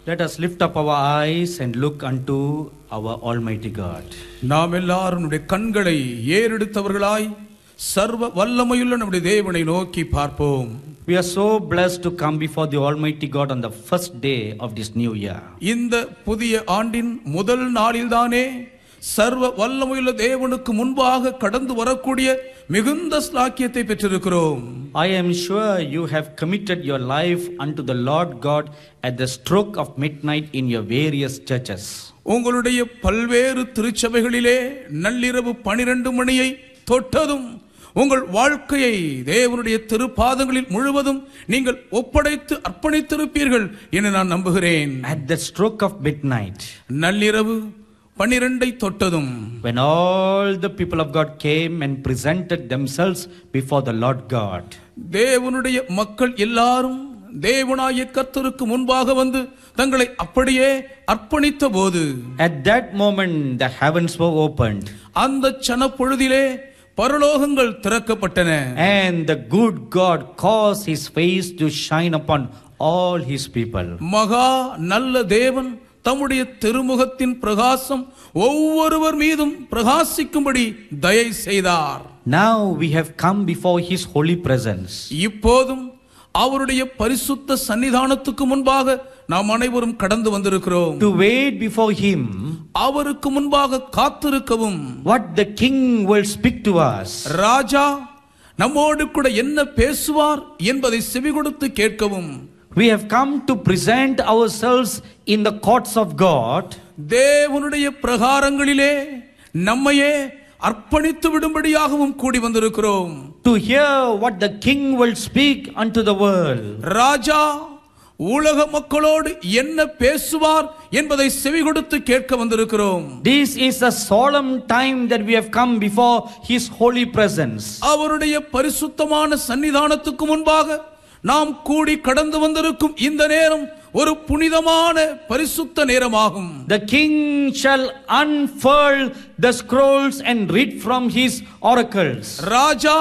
Let us lift up our eyes and look unto our Almighty God. நாம் எல்லாரும் நம்முடைய கண்களை ஏறெடுத்தவர்களாய் சர்வ வல்லமையுள்ள நம்முடைய தேவனை நோக்கி பார்ப்போம். We are so blessed to come before the Almighty God on the first day of this new year. இந்த புதிய ஆண்டின் முதல் நாளில்தானே சர்வ வல்லமையுள்ள தேவனுக்கு முன்பாக கடந்து வரக்கூடிய மிகுந்த ஸ்லாக்கியத்தை பெற்றிருக்கிறோம். I am sure you have committed your life unto the Lord God at the stroke of midnight in your various churches. உங்களுடைய பல்வேறு திருச்சபைகளிலே நள்ளிரவு 12 மணியை தொட்டதும் உங்கள் வாழ்க்கையை தேவனுடைய திருப்பாதங்களில் முழுவதும் நீங்கள் ஒப்படைத்து அர்ப்பணித்திருப்பீர்கள் என நான் நம்புகிறேன். At the stroke of midnight, நள்ளிரவு 12 தொட்டதும், when all the people of God came and presented themselves before the Lord God, தேவனுடைய மக்கள் எல்லாரும் தேவனாய கர்த்தருக்கு முன்பாக வந்து தங்களை அப்படியே அர்ப்பணித்த போது, at that moment the heavens were opened, அந்த சனப்பொழுதிலே பரலோகங்கள் திறக்கப்பட்டன. and the good God caused his face to shine upon all his people. மகா நல்ல தேவன் தம்முடைய திருமுகத்தின் பிரகாசம் ஒவ்வொருவர் மீதும் பிரகாசிக்கும்படி தயை செய்தார். Now we have come before his holy presence. இப்போதும் அவருடைய பரிசுத்த சன்னிதானத்துக்கு முன்பாக நாம் அனைவரும் கடந்து வந்திருக்கிறோம். To wait before him, அவருக்கு முன்பாக காத்திருக்கவும், what the king will speak to us, ராஜா நம்மோடு கூட என்ன பேசுவார் என்பதை செவி கொடுத்து கேட்கவும். we have come to present ourselves in the courts of God, தேவனுடைய பிரகாரங்களிலே நம்மையே அர்ப்பணித்து விடும்படியாகவும் கூடி வந்திருக்கிறோம். to hear what the king will speak unto the world. ராஜா உலக மக்களோடு என்ன பேசுவார் என்பதை செவி கொடுத்து கேட்க வந்திருக்கிறோம். This is a solemn time that we have come before his holy presence. அவருடைய பரிசுத்தமான சன்னிதானத்துக்கு முன்பாக நாம் கூடி கடந்து வந்திருக்கும் இந்த நேரம் ஒரு புனிதமான பரிசுத்த நேரமாகும். The king shall unfurl the scrolls and read from his oracles. ராஜா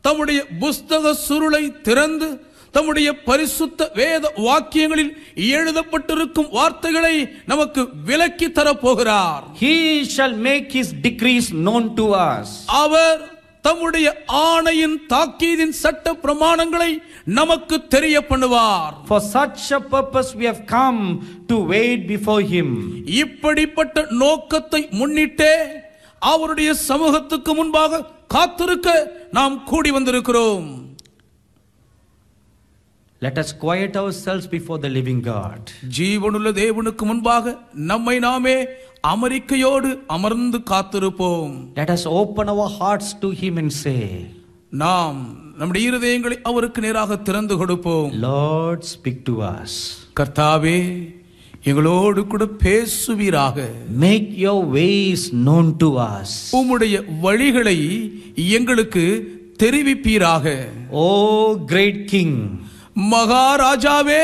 தம்முடைய புஸ்தக சுருளை திறந்து தம்முடைய பரிசுத்த வேத வாக்கியங்களில் எழுதப்பட்டிருக்கும் வார்த்தைகளை நமக்கு விளக்கி தரப் போகிறார். He shall make his decrees known to us. அவர் தம்முடைய ஆணையின் தாக்கீதின் சட்ட பிரமாணங்களை நமக்கு தெரிய பண்ணுவார். For such a purpose we have come to wait before him. இப்படிப்பட்ட நோக்கத்தை முன்னிட்டே அவருடைய சமூகத்துக்கு முன்பாக காத்திருக்க நாம் கூடி வந்திருக்கிறோம். Let us quiet ourselves before the living God. ஜீவனுள்ள தேவனுக்கு முன்பாக நம்மை நாமே அமரிக்கையோடு அமர்ந்து காத்திருப்போம். Let us open our hearts to him and say, நாம் நம்முடைய இருதயங்களை அவருக்கு நேராக திறந்து கொடுப்போம். Lord, speak to us. கர்த்தாவே எங்களோடு கூட பேசுவீராக. Make your ways known to us. உம்முடைய வழிகளை எங்களுக்கு தெரிவிப்பீராக. Oh great king, மகாராஜாவே,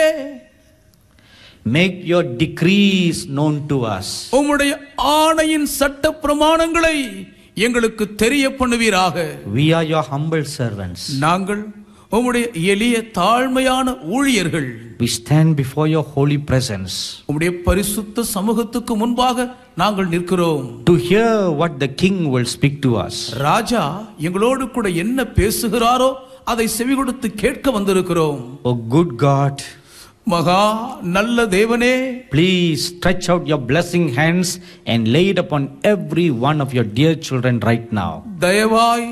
make your decrees known to us. உம்முடைய ஆணையின் சட்ட பிரமாணங்களை எங்களுக்கு தெரிய பண்ணுவீராக. We are your humble servants. நாங்கள் உம்முடைய எளிய தாழ்மையான ஊழியர்கள். We stand before your holy presence. உம்முடைய பரிசுத்த சமூகத்துக்கு முன்பாக நாங்கள் நிற்கிறோம். To hear what the king will speak to us. ராஜா எங்களோடு கூட என்ன பேசுகிறாரோ அதை செவி கொடுத்து கேட்க வந்திருக்கிறோம். Oh good God, மகா நல்ல தேவனே, please stretch out your blessing hands and lay it upon every one of your dear children right now. தயவாய்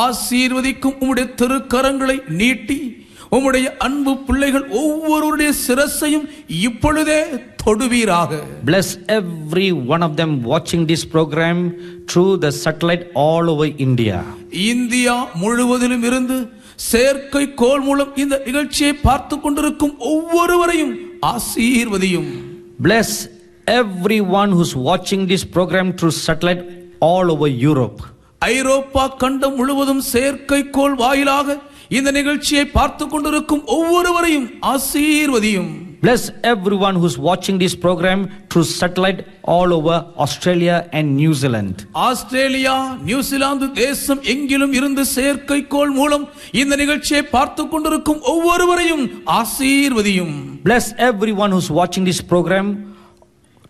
ஆசீர்வதிக்கும் உம்முடைய திருக்கரங்களை நீட்டி உம்முடைய அன்பு பிள்ளைகள் ஒவ்வொருவருடைய சிரசையும் இப்பொழுதே தொடுவீராக. Bless every one of them watching this program through the satellite all over India. India முழுவதிலும் இருந்து செயற்கைக்கோள் மூலம் இந்த நிகழ்ச்சியை பார்த்து கொண்டிருக்கும் ஒவ்வொருவரையும் ஆசீர்வதியும். Bless everyone who's watching this program through satellite all over Europe. ஐரோப்பா கண்டம் முழுவதும் செயற்கைக்கோள் வாயிலாக இந்த நிகழ்ச்சியை பார்த்து கொண்டிருக்கும் ஒவ்வொருவரையும் ஆசீர்வதியும். Bless everyone who's watching this program through satellite all over Australia and New Zealand. Australia, New Zealand தேசம் எங்கிலும் இருந்து செயற்கைக்கோள் மூலம் இந்த நிகழ்ச்சியை பார்த்து கொண்டிருக்கும் ஒவ்வொருவரையும் ஆசீர்வதியும். Bless everyone who's watching this program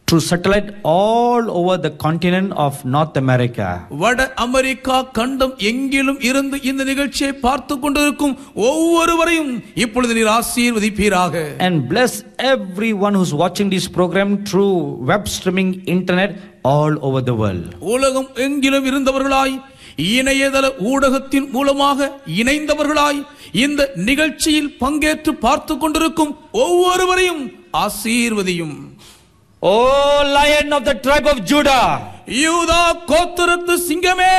through satellite all over the continent of North America. வட அமெரிக்கா கண்டம் எங்கிலும் இருந்து இந்த நிகழ்ச்சியை பார்த்து கொண்டிருக்கும் ஒவ்வொருவரையும் இப்பொழுது நீர் ஆசீர்வதிப்பீராக. And bless everyone who's watching this program through web streaming internet all over the world. உலகம் எங்கிலும் இருந்தவர்களாய் இணையதள ஊடகத்தின் மூலமாக இணைந்தவர்களாய் இந்த நிகழ்ச்சியில் பங்கேற்று பார்த்து கொண்டிருக்கும் ஒவ்வொருவரையும் ஆசீர்வதியும். O Lion of the tribe of Judah, யூதா கோத்திரத்து சிங்கமே,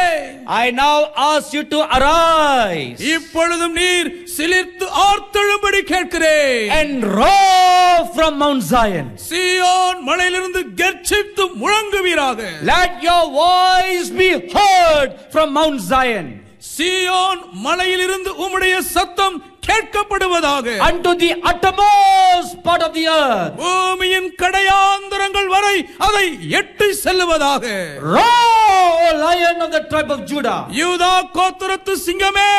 I now ask you to arise இப்பொழுதும் நீர் சிலிர்த்து ஆர்த்தெழும்படி கேட்கிறேன். and roar from Mount Zion. சீயோன் மலையிலிருந்து கர்ஜித்து முழங்குவீராக. Let your voice be heard from Mount Zion. சீயோன் மலையிலிருந்து உம்முடைய சத்தம் கேட்கப்படுவதாக. Unto the uttermost part of the earth. பூமியின் கடையாந்தரங்கள் வரை அதை எட்டி செல்லுவதாக. Roar, O Lion of the tribe of Judah. யூதா கோத்திரத்து சிங்கமே,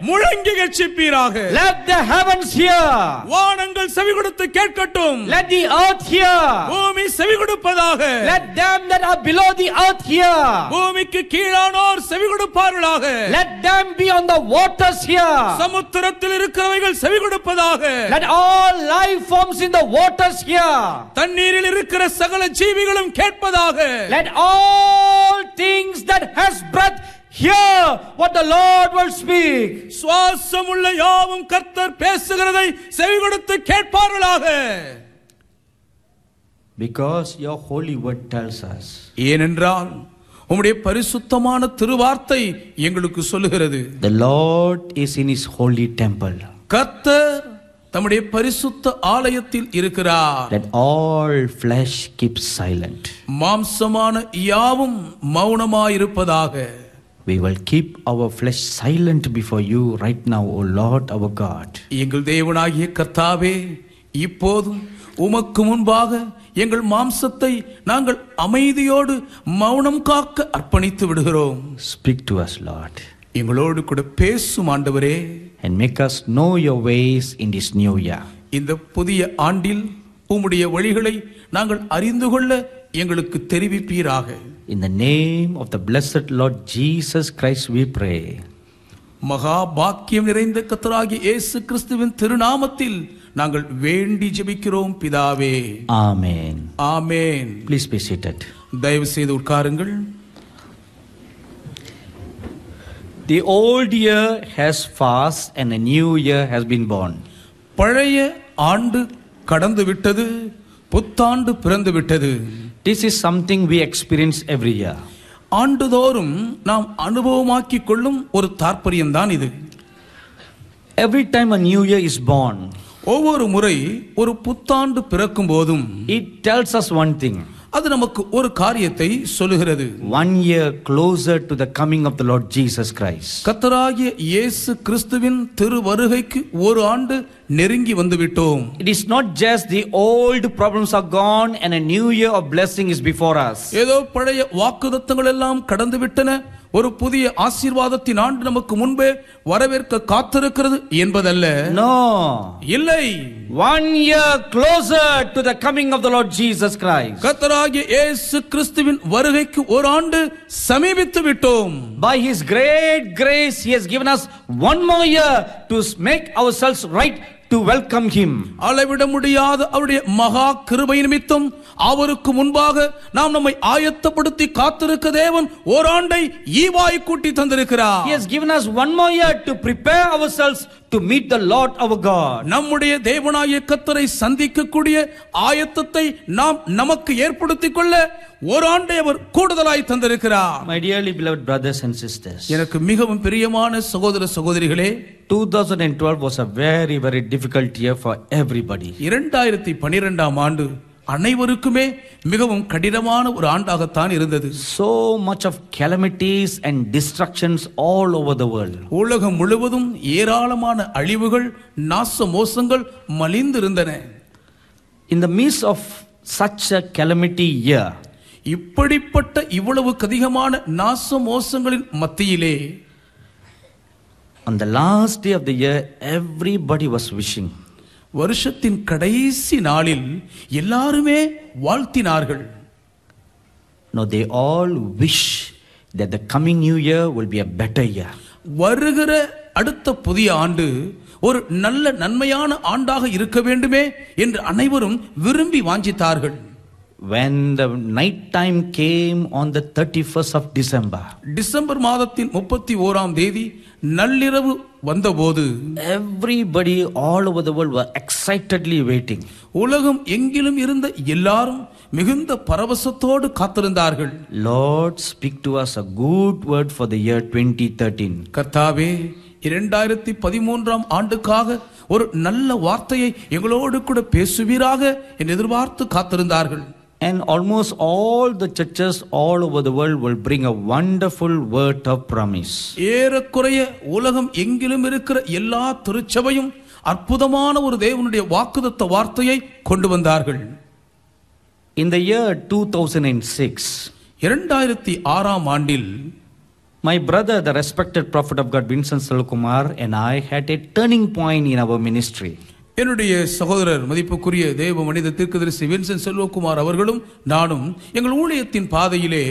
முழங்கி கர்ஜிப்பீராக. Let the heavens hear. வானங்கள் செவி கொடுத்து கேட்கட்டும். Let the earth hear. பூமி செவி கொடுப்பதாக. Let them that are below the earth hear. பூமிக்கு கீழானோர் செவி கொடுப்பார்களாக. Let them be on the waters hear. சமுத்திரத்தில் இருக்கிறவைகள் செவி கொடுப்பதாக. Let all life forms in the waters hear. தண்ணீரில் இருக்கிற சகல ஜீவிகளும் கேட்பதாக. Let all things that has breath hear what the Lord will speak. சுவாசமுள்ள யாவும் கர்த்தர் பேசுகிறதை செவி கொடுத்து கேட்பார்களாக. Because your holy word tells us. ஏனென்றால் உம்முடைய பரிசுத்தமான திருவார்த்தை எங்களுக்கு சொல்லுகிறது. The Lord is in his holy temple. கர்த்தர் தம்முடைய பரிசுத்த ஆலயத்தில் இருக்கிறார். Let all flesh keep silent. மாம்சமான யாவும் மௌனமாயிருப்பதாக. We will keep our flesh silent before you right now, O Lord our God. எங்கள் தேவனாகிய கர்த்தாவே, இப்போதும் உமக்கு முன்பாக எங்கள் மாம்சத்தை நாங்கள் அமைதியோடு மௌனம் காக்க அர்ப்பணித்து விடுகிறோம். Speak to us, Lord. எங்களோடு கூட பேசும் ஆண்டவரே. And make us know your ways in this new year. இந்த புதிய ஆண்டில் உம்முடைய வழிகளை நாங்கள் அறிந்து கொள்ள எங்களுக்கு தெரிவிப்பீராக. In the name of the blessed Lord Jesus Christ we pray. மகா பாக்கியம் நிறைந்த கர்த்தராகிய இயேசு கிறிஸ்துவின் திருநாமத்தில் நாங்கள் வேண்டி ஜெபிக்கிறோம் பிதாவே. Amen. Amen. Please be seated. தயவு செய்து உட்காருங்கள். The old year has passed and a new year has been born. பழைய ஆண்டு கடந்து விட்டது, புத்தாண்டு பிறந்து விட்டது. This is something we experience every year. ஆண்டுதோறும் நாம் அனுபவமாக்கிக் கொள்ளும் ஒரு தாற்பயம்தான் இது. Every time a new year is born, ஒவ்வொரு முறை ஒரு புத்தாண்டு பிறக்கும் போதும் it tells us one thing. அது நமக்கு ஒரு காரியத்தை சொல்லுகிறது. 1 year closer to the coming of the Lord Jesus Christ. கர்த்தராகிய இயேசு கிறிஸ்துவின் திருவருகைக்கு ஒரு ஆண்டு நெருங்கி வந்து விட்டோம். It is not just the old problems are gone and a new year of blessing is before us. ஏதோ பழைய வாக்குத்தத்தங்கள் எல்லாம் கடந்து விட்டன, ஒரு புதிய ஆசீர்வாதத்தின் ஆண்டு நமக்கு முன்பே வரவேற்க காத்திருக்கிறது என்பதல்ல. No. இல்லை. 1 year closer to the coming of the Lord Jesus Christ. கர்த்தராகிய இயேசு கிறிஸ்துவின் வருகைக்கு ஒரு ஆண்டு சமீபித்து விட்டோம். By his great grace he has given us one more year to make ourselves right to welcome him. அளவிட முடியாத அவருடைய மகா கிருபை நிமித்தம் அவருக்கு முன்பாக நாம் நம்மை ஆயத்தப்படுத்தி காத்திருக்க தேவன் ஓராண்டை ஈவாய் கூட்டி தந்திருக்கிறார். He has given us one more year to prepare ourselves to meet the Lord our God. நம்முடைய தேவனாகிய கர்த்தரை சந்திக்கக்கூடிய ஆயத்தத்தை நாம் நமக்கு ஏற்படுத்திக் கொள்ள ஓராண்டை அவர் கூடுதலாய் தந்திருக்கிறார். My dearly beloved brothers and sisters, எனக்கு மிகவும் பிரியமான சகோதர சகோதரிகளே, 2012 was a very very difficult year for everybody. 2012ஆம் ஆண்டு அனைவருக்குமே மிகவும் கடினமான ஒரு ஆண்டாகத்தான் இருந்தது. So much of calamities and destructions all over the world. உலகம் முழுவதும் ஏராளமான அழிவுகள், நாச மோசங்கள் மலிந்திருந்தன. In the midst of such a calamity year, இப்படிப்பட்ட இவ்வளவு அதிகமான நாச மோசங்களின் மத்தியிலே on the last day of the year, everybody was wishing வருஷத்தின் கடைசி நாளில் எல்லாருமே வாழ்த்தினார்கள். No, they all wish that the coming new year will be a better year. வருகிற அடுத்த புதிய ஆண்டு ஒரு நல்ல நன்மையான ஆண்டாக இருக்க வேண்டுமே என்று அனைவரும் விரும்பி வாஞ்சித்தார்கள். When the night time came on the 31st of December, December மாதத்தின் 31ஆம் தேதி நள்ளிரவு வந்தபோது everybody all over the world were excitedly waiting. உலகம் எங்கிலும் இருந்த எல்லாரும் மிகுந்த பரவசத்தோடு காத்திருந்தார்கள். Lord, speak to us a good word for the year 2013. கர்த்தாவே, 2013ஆம் ஆண்டுக்காக ஒரு நல்ல வார்த்தையை எங்களோடு கூட பேசுவீராக என்று எதிர்பார்த்து காத்திருந்தார்கள். And almost all the churches all over the world will bring a wonderful word of promise. ஏறக்குறைய உலகம் எங்கிலும் இருக்கிற எல்லா திருச்சபையும் அற்புதமான ஒரு தேவனுடைய வாக்குத்தத்த வார்த்தையை கொண்டு வந்தார்கள். In the year 2006, 2006ஆம் ஆண்டில் my brother, the respected prophet of God, Vincent Salkumar, and I had a turning point in our ministry. என்னுடைய சகோதரர் மதிப்புக்குரிய தேவ மனித தீர்க்கதரிசி வின்சென்ட் செல்வகுமார் அவர்களும் நானும் எங்கள் ஊழியத்தின் பாதையிலே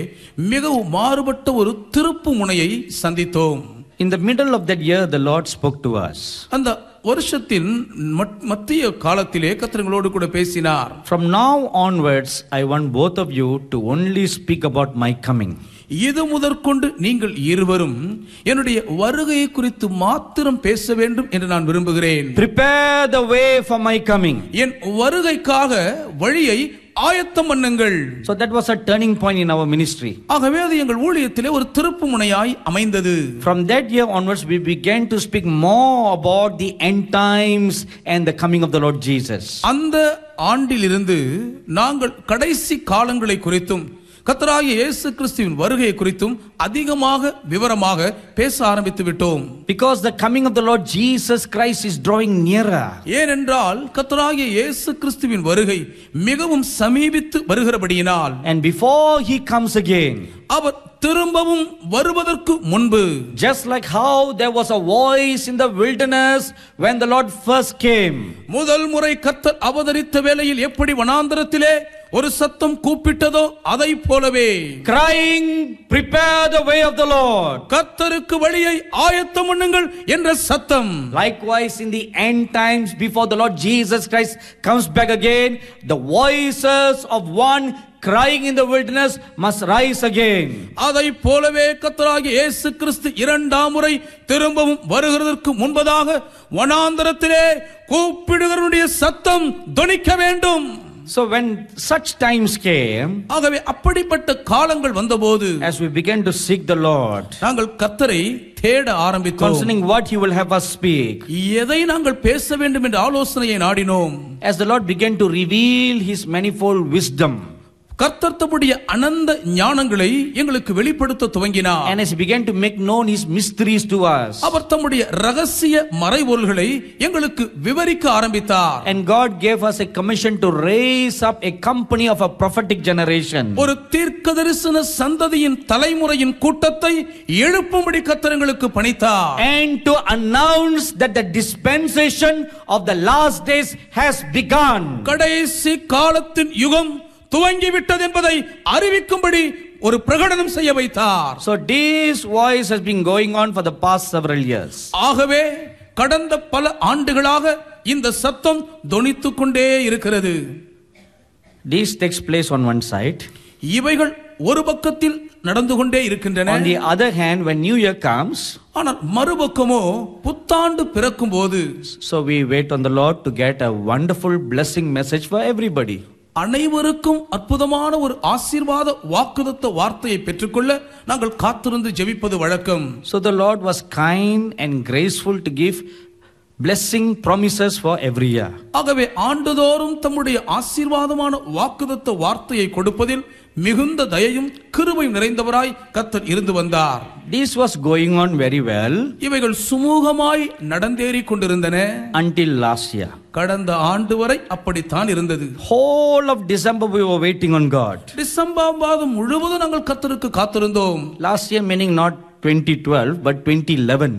மிகவும் மாறுபட்ட ஒரு திருப்பு முனையை சந்தித்தோம். In the middle of that year, the Lord spoke to us. அந்த வருஷத்தின் மத்திய காலத்திலே கர்த்தர் எங்களோடு கூட பேசினார். From now onwards, I want both of you to only speak about my coming. இது முதற்கொண்டு நீங்கள் இருவரும் என்னுடைய வருகையை குறித்து மாத்திரம் பேச வேண்டும் என்று நான் விரும்புகிறேன். Prepare the way for my coming. என் வருகைக்காக வழியை ஆயத்தம் பண்ணுங்கள். So that was a turning point in our ministry. ஆகவே அது எங்கள் ஊழியத்திலே ஒரு திருப்பு முனையாய் அமைந்தது. From that year onwards, we began to speak more about the end times and the coming of the Lord Jesus. அந்த ஆண்டிலிருந்து நாங்கள் கடைசி காலங்களை குறித்தும் கர்த்தராகிய இயேசு கிறிஸ்துவின் வருகை குறித்தும் அதிகமாக விவரமாக பேச ஆரம்பித்து விட்டோம். Because the coming of the Lord Jesus Christ is drawing nearer. ஏனென்றால் கர்த்தராகிய இயேசு கிறிஸ்துவின் வருகை மிகவும் சமீபித்து வருகிறபடியினால், And before he comes again, அவர் திரும்பவும் வருவதற்கு முன்பு, just like how there was a voice in the wilderness when the Lord first came, முதல் முறை கர்த்தர் அவதரித்த வேளையில் எப்படி வனாந்தரத்திலே ஒரு சத்தம் கூப்பிட்டதோ அதை போலவே, crying, prepare the way of the Lord, கர்த்தருக்கு வழியை ஆயத்தம் பண்ணுங்கள் என்ற சத்தம். likewise in the end times before the Lord Jesus Christ comes back again, the voices of one crying in the wilderness must rise again. அதை போலவே கர்த்தராகிய இயேசு கிறிஸ்து இரண்டாம் முறை திரும்பவும் வருகிறதற்கு முன்பதாக வனாந்தரத்திலே கூப்பிடுகிறவருடைய சத்தம் தொனிக்க வேண்டும். So when such times came, ஆகவே அப்படிப்பட்ட காலங்கள் வந்தபோது, as we began to seek the Lord நாங்கள் கர்த்தரை தேட ஆரம்பித்தோம். concerning what he will have us speak, எதை நாங்கள் பேச வேண்டும் என்ற ஆலோசனையை நாடினோம். as the Lord began to reveal his manifold wisdom, கர்த்தர் தம்முடைய அனந்த ஞானங்களை எங்களுக்கு வெளிப்படுத்த துவங்கினார். and as he began to make known his mysteries to us, அவர் தம்முடைய ரகசிய மறைபொருள்களை எங்களுக்கு விவரிக்க ஆரம்பித்தார். and God gave us a commission to raise up a company of a prophetic generation, ஒரு தீர்க்கதரிசன சந்ததியின் தலைமுறையின் கூட்டத்தை எழுப்பும்படி கர்த்தர் எங்களுக்கு பணித்தார். and to announce that the dispensation of the last days has begun. கடைசி காலத்தின் யுகம் துவங்கிவிட்டது என்பதை அறிவிக்கும்படி ஒரு பிரகடனம் செய்ய வைத்தார். So this voice has been going on for the past several years. ஆகவே கடந்த பல ஆண்டுகளாக இந்த சத்தம் தொனித்துக் கொண்டே இருக்கிறது. This takes place on one side. இவைகள் ஒரு பக்கத்தில் நடந்து கொண்டே இருக்கின்றன. On the other hand, when New Year comes, ஆனால் மறுபக்கமோ புத்தாண்டு பிறக்கும் போது, so we wait on the Lord to get a wonderful blessing message for everybody. அனைவருக்கும் அற்புதமான ஒரு ஆசீர்வாத வாக்குத்தத்த வார்த்தையை பெற்றுக்கொள்ள நாங்கள் காத்திருந்து ஜெபிப்பது வழக்கம். So the Lord was kind and graceful to give blessing promises for every year. ஆகவே ஆண்டுதோறும் தம்முடைய ஆசீர்வாதமான வாக்குத்தத்த வார்த்தையை கொடுப்பதில் மிகுந்த தயையும் கிருபையும் நிறைந்தவராய் கர்த்தர் இருந்து வந்தார். This was going on very well. இவைகள் சுமூகமாய் நடந்தேறி கொண்டிருந்தன until last year. கடந்த ஆண்டு வரை அப்படித்தான் இருந்தது. Whole of December we were waiting on God. December மாதம் முழுவதும் நாங்கள் கர்த்தருக்கு காத்திருந்தோம். Last year meaning not 2012 but 2011.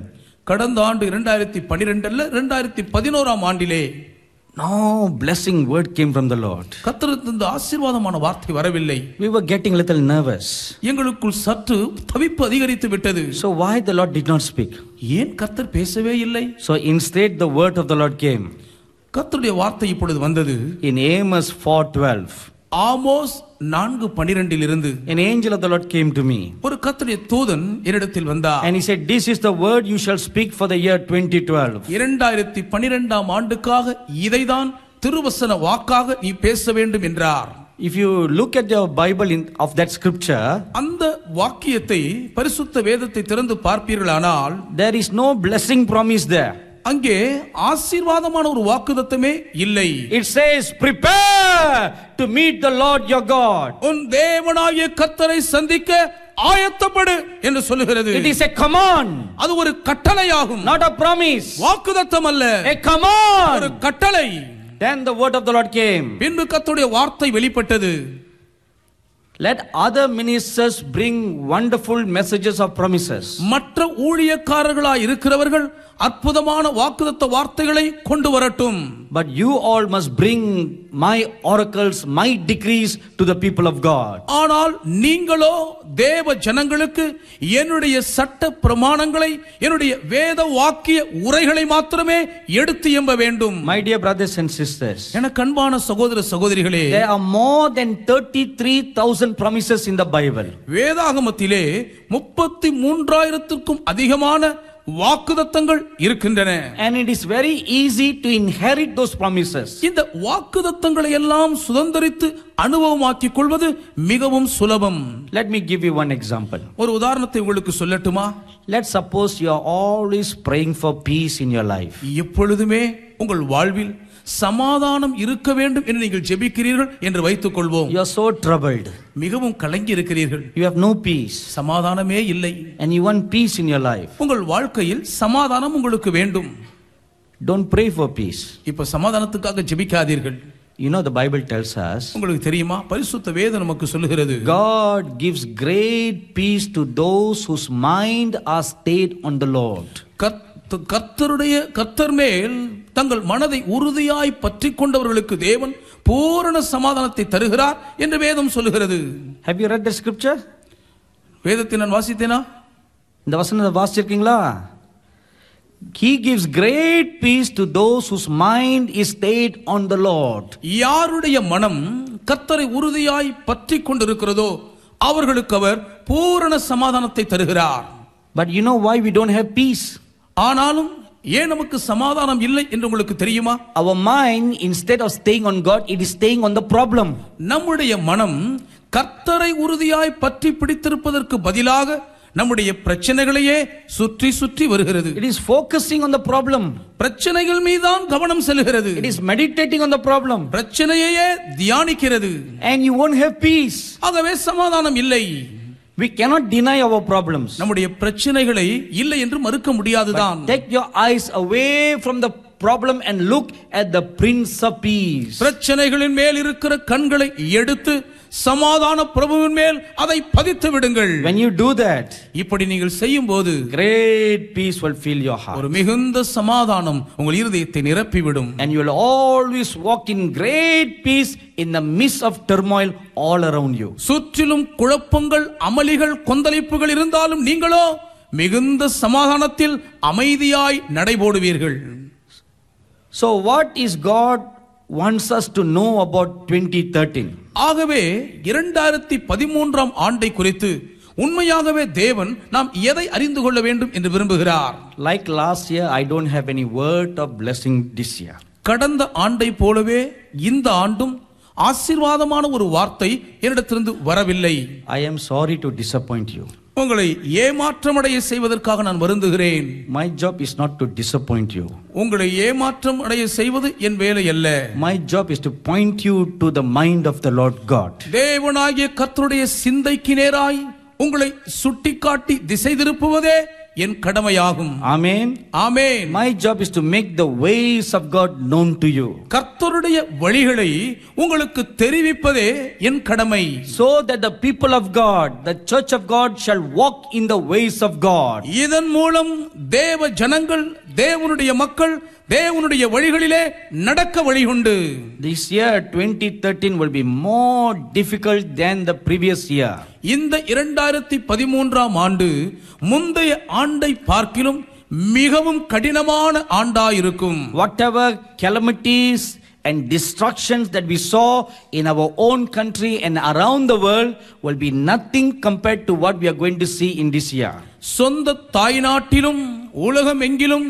கடந்த ஆண்டு 2012 அல்ல 2011ஆம் ஆண்டிலே no blessing word came from the Lord. கர்த்தரிடமிருந்து ஆசீர்வாதமான வார்த்தை வரவில்லை. We were getting a little nervous. எங்களுக்குள் சற்று தவிப்பு அதிகரித்து விட்டது. So why the Lord did not speak? ஏன் கர்த்தர் பேசவே இல்லை? So instead the word of the Lord came. கர்த்தருடைய வார்த்தை இப்பொழுது வந்தது. In Amos 4:12. ஆமோஸ் 4:12 இருந்து An angel of the Lord came to me. ஒரு கர்த்தருடைய தூதன் என்னிடத்தில் வந்தார். And he said, this is the word you shall speak for the year 2012. 2012 ஆண்டுக்காக இதைதான் திருவசன வாக்காக நீ பேச வேண்டும் என்றார். If you look at your Bible of that scripture, அந்த வாக்கியத்தை பரிசுத்த வேதத்தை திறந்து பார்ப்பீர்களானால் there is no blessing promise there. அங்கே ஆசீர்வாதமான ஒரு வாக்குத்தத்தமே இல்லை. It says, prepare to meet the Lord your God. உன் தேவனாகிய கர்த்தரை சந்திக்க ஆயத்தப்படு என்று சொல்லுகிறது. It is a command. அது ஒரு கட்டளையாகும். Not a promise. வாக்குத்தத்தம் அல்ல. A command. ஒரு கட்டளை. Then the word of the Lord came. பின்பு கர்த்தருடைய வார்த்தை வெளிப்பட்டது. Let other ministers bring wonderful messages of promises. மற்ற ஊழியக்காரர்களாய் இருக்கிறவர்கள் அற்புதமான வாக்குத்தத்த வார்த்தைகளை கொண்டு வரட்டும். But you all must bring my oracles, my decrees to the people of God. ஆனால் நீங்களோ தேவ ஜனங்களுக்கு என்னுடைய சட்ட பிரமாணங்களை, என்னுடைய வேத வாக்கிய உரைகளை மாத்திரமே எடுத்து எம்ப வேண்டும். My dear brothers and sisters, எனக்கு அன்பான சகோதர சகோதரிகளே, there are more than 33,000 promises in the Bible. வேதாகமத்திலே 33,000க்கும் அதிகமான வாக்குத்தத்தங்கள் இருக்கின்றன. And it is very easy to inherit those promises. இந்த வாக்குத்தத்தங்களை எல்லாம் சுதந்தரித்து அனுபவமாக்கிக் கொள்வது மிகவும் சுலபம். Let me give you one example. ஒரு உதாரணத்தை உங்களுக்கு சொல்லட்டுமா? Let's suppose you are always praying for peace in your life. எப்பொழுதுமே உங்கள் வாழ்வில் சமாதானம் இருக்க வேண்டும் என்று நீங்கள் ஜெபிக்கிறீர்கள் என்று வைத்துக் கொள்வோம். You are so troubled. மிகவும் கலங்கி இருக்கிறீர்கள். You have no peace. சமாதானமே இல்லை. And you want peace in your life. உங்கள் வாழ்க்கையில் சமாதானம் உங்களுக்கு வேண்டும். Don't pray for peace. இப்ப சமாதானத்துக்காக ஜெபிக்காதீர்கள். You know the Bible tells us, உங்களுக்கு தெரியுமா, பரிசுத்த வேதம் நமக்கு சொல்லுகிறது, God gives great peace to those whose mind are stayed on the Lord. கர்த்தர் மேல் தங்கள் மனதை உறுதியாய் பற்றி கொண்டவர்களுக்கு தேவன் பூரண சமாதானத்தை தருகிறார் என்று வேதம் சொல்லுகிறது. Have you read the scripture? வேதத்தை நான் வாசித்தேனா? இந்த வசனத்தை வாசிச்சிருக்கீங்களா? He gives great peace to those whose mind is stayed on the Lord. யாருடைய மனம் கர்த்தரை உறுதியாய் பற்றி கொண்டிருக்கிறதோ அவர்களுக்கு அவர் பூரண சமாதானத்தை தருகிறார். But you know why we don't have peace? ஆனாலும் ஏன் நமக்கு சமாதானம் இல்லை என்று உங்களுக்கு தெரியுமா? Our mind, instead of staying on God, it is staying on the problem. நம்முடைய மனம் கர்த்தரை உறுதியாய் பற்றி பிடித்திருப்பதற்கு பதிலாக நம்முடைய பிரச்சனைகளையே சுற்றி சுற்றி வருகிறது. It is focusing on the problem. பிரச்சனைகள் மீதான் கவனம் செல்கிறது. It is meditating on the problem. பிரச்சனையே தியானிக்கிறது. And you won't have peace. ஆகவே சமாதானம் இல்லை. We cannot deny our problems. நம்முடைய பிரச்சனைகளை இல்லை என்று மறுக்க முடியாதுதான். Take your eyes away from the problem and look at the Prince of Peace. பிரச்சனைகளின் மேல் இருக்கிற கண்களை எடுத்து சமாதான பிரபுவின் மேல் அதை பதித்து விடுங்கள். When you do that, இப்படி நீங்கள் செய்யும்போது great peace will fill your heart. ஒரு மிகுந்த சமாதானம் உங்கள் இருதயத்தை நிரப்பிவிடும். And you will always walk in great peace in the midst of turmoil all around you. சுற்றிலும் குழப்பங்கள், அமளிகள், கொந்தளிப்புகள் இருந்தாலும் நீங்களோ மிகுந்த சமாதானத்தில் அமைதியாய் நடைபோடுவீர்கள். So what is God wants us to know about 2013? ஆகவே 2013 ஆண்டை குறித்து உண்மையாகவே தேவன் நாம் எதை அறிந்து கொள்ள வேண்டும் என்று விரும்புகிறார்? Like last year, I don't have any word of blessing this year. கடந்த ஆண்டை போலவே இந்த ஆண்டும் ஆசீர்வாதமான ஒரு வார்த்தை என்னிடத்திலிருந்து வரவில்லை. I am sorry to disappoint you. உங்களை ஏமாற்றமடைய செய்வதற்காக நான் வருந்துகிறேன். My job is not to disappoint you. உங்களை ஏமாற்றம் அடைய செய்வது என் வேலை அல்ல. My job is to point you to the mind of the Lord God. தேவனாகிய கர்த்தருடைய சிந்தைக்கு நேராய் உங்களை சுட்டிக்காட்டி திசை திருப்புவதே என் கடமையாகும். Amen. Amen. My job is to make the ways of God known to you. கர்த்தருடைய வழிகளை உங்களுக்கு தெரிவிப்பதே என் கடமை. So that the people of God, the church of God shall walk in the ways of God. இதன் மூலம் தேவ ஜனங்கள், தேவனுடைய மக்கள் தேவனுடைய வழிகளிலே நடக்க வழி உண்டு. This year 2013 will be more difficult than the previous year. இந்த 2013ஆம் ஆண்டு முந்தைய ஆண்டை பார்க்கிலும் மிகவும் கடினமான ஆண்டாயிருக்கும். Whatever calamities and destructions that we saw in our own country and around the world will be nothing compared to what we are going to see in this year. சொந்த தாய்நாட்டிலும் உலகம் எங்கிலும்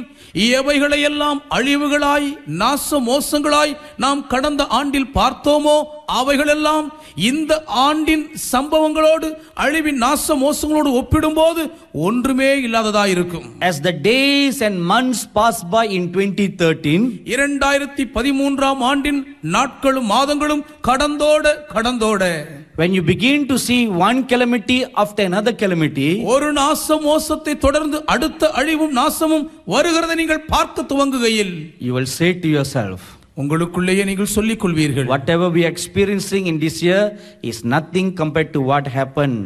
எவைகளையெல்லாம் அழிவுகளாய் நாச மோசங்களாய் நாம் கடந்த ஆண்டில் பார்த்தோமோ அவைகளெல்லாம் இந்த ஆண்டின் சம்பவங்களோடு அழிவின் நாச மோசங்களோடு ஒப்பிடும்போது ஒன்றுமே இல்லாததாயிருக்கும். As the days and months pass by in 2013, 2013ஆம் ஆண்டின் நாட்களும் மாதங்களும் கடந்தோட when you begin to see one calamity after another calamity, ஒரு நாச மோசத்தை தொடர்ந்து அடுத்த அழிவும் நாசமும் வருகிறதை நீங்கள் பார்க்க துவங்குகையில் you will say to yourself, உங்களுக்குள்ளேயே நீங்கள் சொல்லிக் கொள்வீர்கள், whatever we are experiencing in this year is nothing compared to what happened.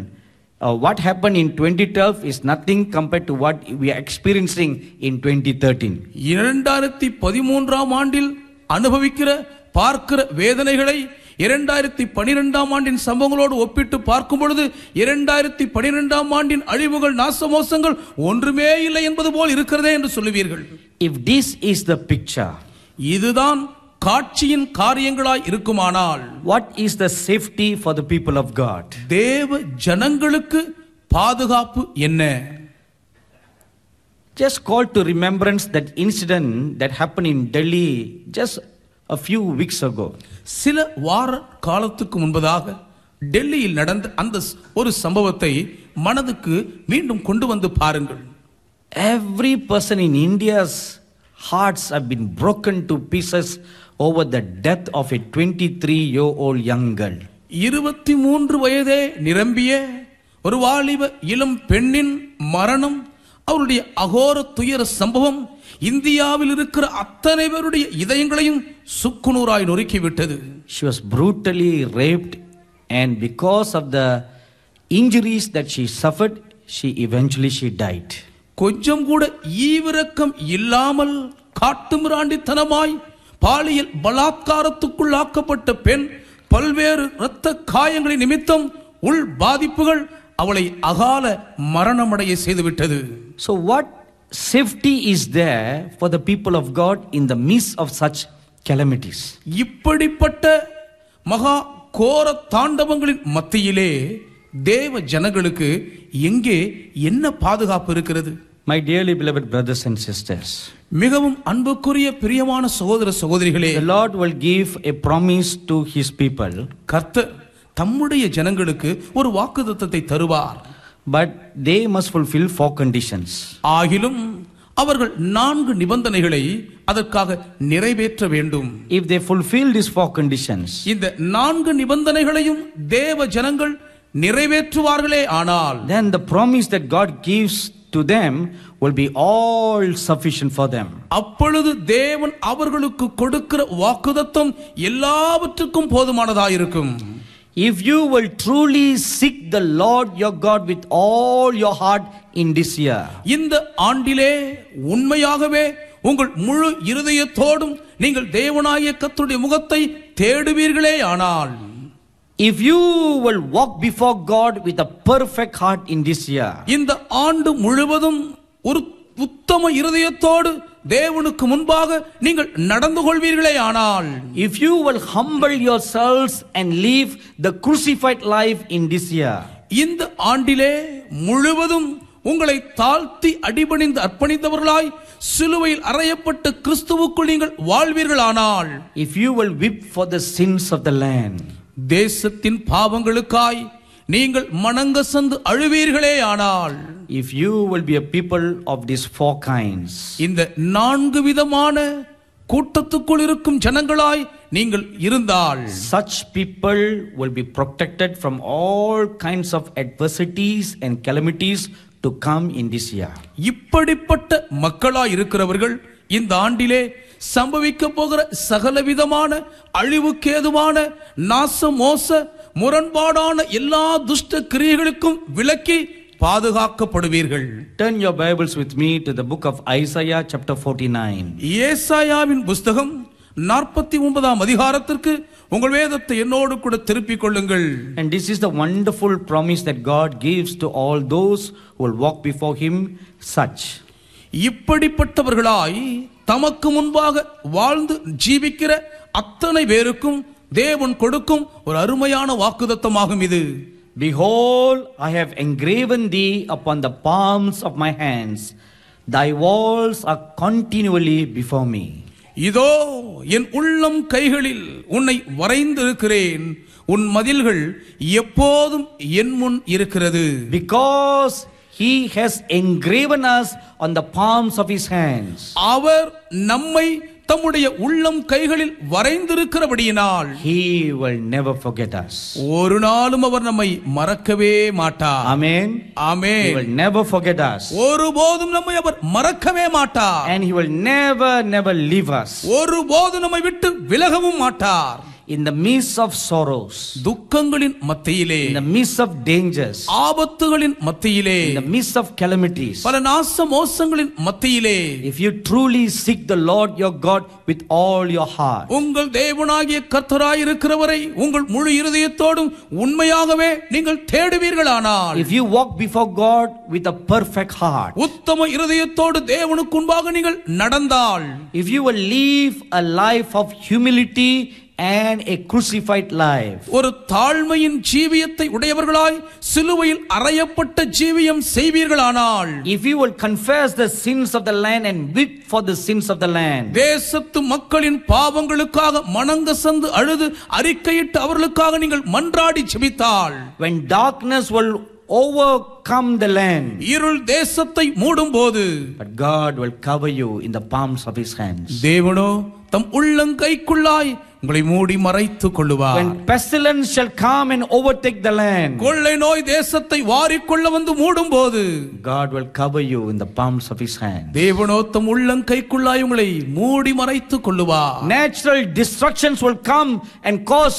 What happened in 2012 is nothing compared to what we are experiencing in 2013. 2013ஆம் ஆண்டில் அனுபவிக்கிற பார்க்கிற வேதனைகளை 2012ஆம் ஆண்டின் சம்பவங்களோடு ஒப்பிட்டு பார்க்கும் பொழுது 2012ஆம் ஆண்டின் அழிவுகள் நாசமோசங்கள் ஒன்றுமே இல்லை என்பது போல் இருக்கிறதே என்று சொல்லுவீர்கள். If this is the picture, இதுதான் காட்சியின் காரியங்களாய் இருக்குமானால், what is the safety for the people of God? தேவ ஜனங்களுக்கு பாதுகாப்பு என்ன? Just call to remembrance that incident that happened in Delhi just a few weeks ago. சில வார காலத்துக்கு முன்பதாக டெல்லியில் நடந்த அந்த ஒரு சம்பவத்தை மனதுக்கு மீண்டும் கொண்டு வந்து பாருங்கள். Every person in India's hearts have been broken to pieces over the death of a 23-year-old young girl. 23 வயதே நிரம்பிய ஒரு வாலிப இளம் பெண்ணின் மரணம், அவருடைய அகோர துயர சம்பவம் இந்தியாவில் இருக்கிற அத்தனை பேருடைய இதயங்களையும் சுக்குநூறாய் நொறுக்கிவிட்டது. She was brutally raped, and because of the injuries that she suffered, she died. கொஞ்சம் கூட ஈவிரக்கம் இல்லாமல் காட்டுமிராண்டித்தனமாய் பாலியல் பலாத்காரத்துக்குள்ளாக்கப்பட்ட பெண் பல்வேறு இரத்த காயங்களின் நிமித்தம் உள் பாதிப்புகள் அவளை அகால மரணமடைய செய்துவிட்டது. So what safety is there for the people of God in the midst of such calamities? இப்படிப்பட்ட மகா கோர தாண்டவங்களின் மத்தியிலே தேவ ஜனங்களுக்கு எங்கே என்ன பாதுகாப்பு இருக்கிறது? My dearly beloved brothers and sisters, மிகவும் அன்புக்குரிய பிரியமான சகோதர சகோதரிகளே, the Lord will give a promise to his people. கர்த்தர் தம்முடைய ஜனங்களுக்கு ஒரு வாக்குத்தத்தத்தை தருவார். But they must fulfill 4 conditions. ஆகிலும் அவர்கள் 4 நிபந்தனைகளை அதற்காக நிறைவேற்ற வேண்டும். If they fulfill these 4 conditions, இந்த 4 நிபந்தனைகளையும் தேவ ஜனங்கள் நிறைவேற்றுவார்களே ஆனால், then the promise that God gives to them will be all sufficient for them. அப்பொழுது தேவன் அவர்களுக்கு கொடுக்கிற வாக்குத்தத்தம் எல்லாவற்றுக்கும் போதுமானதாயிருக்கும். If you will truly seek the Lord your God with all your heart in this year, இந்த ஆண்டிலே உண்மையாகவே உங்கள் முழு இருதயத்தோடும் நீங்கள் தேவனாகிய கர்த்தருடைய முகத்தை தேடுவீர்களே ஆனால், if you will walk before God with a perfect heart in this year, இந்த ஆண்டு முழுவதும் ஒரு உத்தம இருதயத்தோடு தேவனுக்கு முன்பாக நீங்கள் நடந்து கொள்வீர்களே ஆனால், if you will humble yourselves and live the crucified life in this year, இந்த ஆண்டிலே முழுவதும் உங்களை தாழ்த்தி அடிபணிந்து அர்ப்பணித்தவர்களாய் சிலுவையில் அறையப்பட்ட கிறிஸ்துவுக்குள் நீங்கள் வாழ்வீர்களானால், if you will weep for the sins of the land, தேசத்தின் பாவங்களுக்காய் நீங்கள் மனங்கசந்து அழுவீர்களே ஆனால், if you will be a people of these 4 kinds, இந்த 4 விதமான கூட்டத்துக்குள் இருக்கும் ஜனங்களாய் நீங்கள் இருந்தால், such people will be protected from all kinds of adversities and calamities to come in this year. இப்படிப்பட்ட மக்களாய் இருக்கிறவர்கள் இந்த ஆண்டிலே சம்பவிக்க போகிற சகலவிதமான அழிவுக்கேதுவான நாச மோச முரண்பாடான எல்லா துஷ்ட கிரியைகளுக்கும் விலக்கி பாதுகாக்கப்படுவீர்கள். Turn your Bibles with me to the book of Isaiah chapter 49. ஏசாயாவின் புத்தகம் 49ஆம் அதிகாரத்திற்கு உங்கள் வேதத்தை என்னோடு கூட திருப்பிக் கொள்ளுங்கள். And this is the wonderful promise that God gives to all those who will walk before him such. இப்படிப்பட்டவர்களாய் தமக்கு முன்பாக வாழ்ந்து ஜீவிக்கிற அத்தனை பேருக்கும் தேவன் கொடுக்கும் ஒரு அருமையான வாக்குத்தத்தமாகும் இது. Behold, I have engraven thee upon the palms of my hands. Thy walls are continually before me. இதோ என் உள்ளம் கைகளில் உன்னை வரைந்திருக்கிறேன், உன் மதில்கள் எப்போதும் என் முன் இருக்கிறது. Because he has engraven us on the palms of his hands. அவர் நம்மை தம்முடைய உள்ளம் கைகளில் வரைந்திருக்கிறபடியினால் he will never forget us. ஒரு நாளும் அவர் நம்மை மறக்கவே மாட்டார். Amen. Amen. He will never forget us. ஒருபோதும் நம்மை அவர் மறக்கவே மாட்டார். And he will never leave us. ஒருபோதும் நம்மை விட்டு விலகவும் மாட்டார். In the midst of sorrows, துக்கங்களின் மத்தியிலே, in the midst of dangers, ஆபத்துகளின் மத்தியிலே, in the midst of calamities, பல நாச மோசங்களின் மத்தியிலே, if you truly seek the Lord your God with all your heart, உங்கள் தேவனாகிய கர்த்தராய் இருக்கிறவரை உங்கள் முழு இருதயத்தோடும் உண்மையாகவே நீங்கள் தேடுவீர்களானால், if you walk before God with a perfect heart, உத்தம இருதயத்தோடு தேவனுக்கு முன்பாக நீங்கள் நடந்தால், if you will live a life of humility and a crucified life, ஒரு தாழ்மையின் ஜீவியத்தை உடையவர்களாய் சிலுவையில் அறையப்பட்ட ஜீவியம் செய்வீர்களானால், if you will confess the sins of the land and weep for the sins of the land, தேசத்து மக்களின் பாவங்களுக்காக மனங்கசந்து அழுது அறிக்கையிட்டு அவர்களுக்காக நீங்கள் மன்றாடி ஜெபித்தால், when darkness will overcome the land, இருள் தேசத்தை மூடும்போது, but God will cover you in the palms of his hands. தேவனோ தம் உள்ளங்கைக்குள்ளாய் உங்களை மூடி மறைத்துக் கொள்ளுவார். When pestilence shall come and overtake the land, கொள்ளை நோய் தேசத்தை வாரிக்கொள்ள வந்து மூடும்போது, God will cover you in the palms of his hands. தேவனோ தம் உள்ளங்கைக்குள்ளாய் உங்களை மூடி மறைத்துக் கொள்ளுவார். Natural destructions will come and cause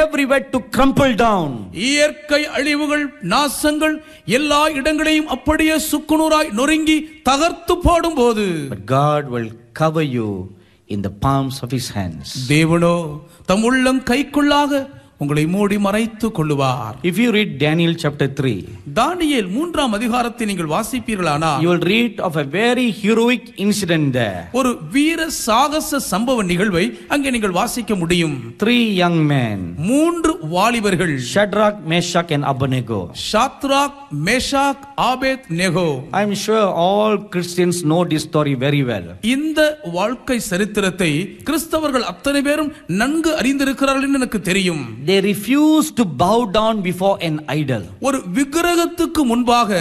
everywhere to crumple down. இயற்கை அழிவுகள், நாசங்கள் எல்லா இடங்களையும் அப்படியே சுக்குநூறாய் நொறுங்கி தகர்த்து போடும்போது, but God will cover you in the palms of his hands. தேவனோ தம் உள்ளம் கைக்குள்ளாக உங்களை மூடி மறைத்துக் கொள்ளுவார். If you read Daniel chapter 3, தானியேல் 3ஆம் அதிகாரத்தை நீங்கள் வாசிப்பீர்களானால், you will read of a very heroic incident there. ஒரு வீர சாகச சம்பவ நிகழ்வை அங்கே நீங்கள் வாசிக்க முடியும். 3 young men, 3 வாலிபர்கள், Shadrach, Meshach and Abednego. Shadrach, Meshach, Abednego. I am sure all Christians know this story very well. இந்த வாழ்க்கை சரித்திரத்தை கிறிஸ்தவர்கள் அத்தனை பேரும் நன்கு அறிந்திருக்கிறார்கள் என்று எனக்கு தெரியும். They refused to bow down before an idol. ஒரு விக்கிரகத்துக்கு முன்பாக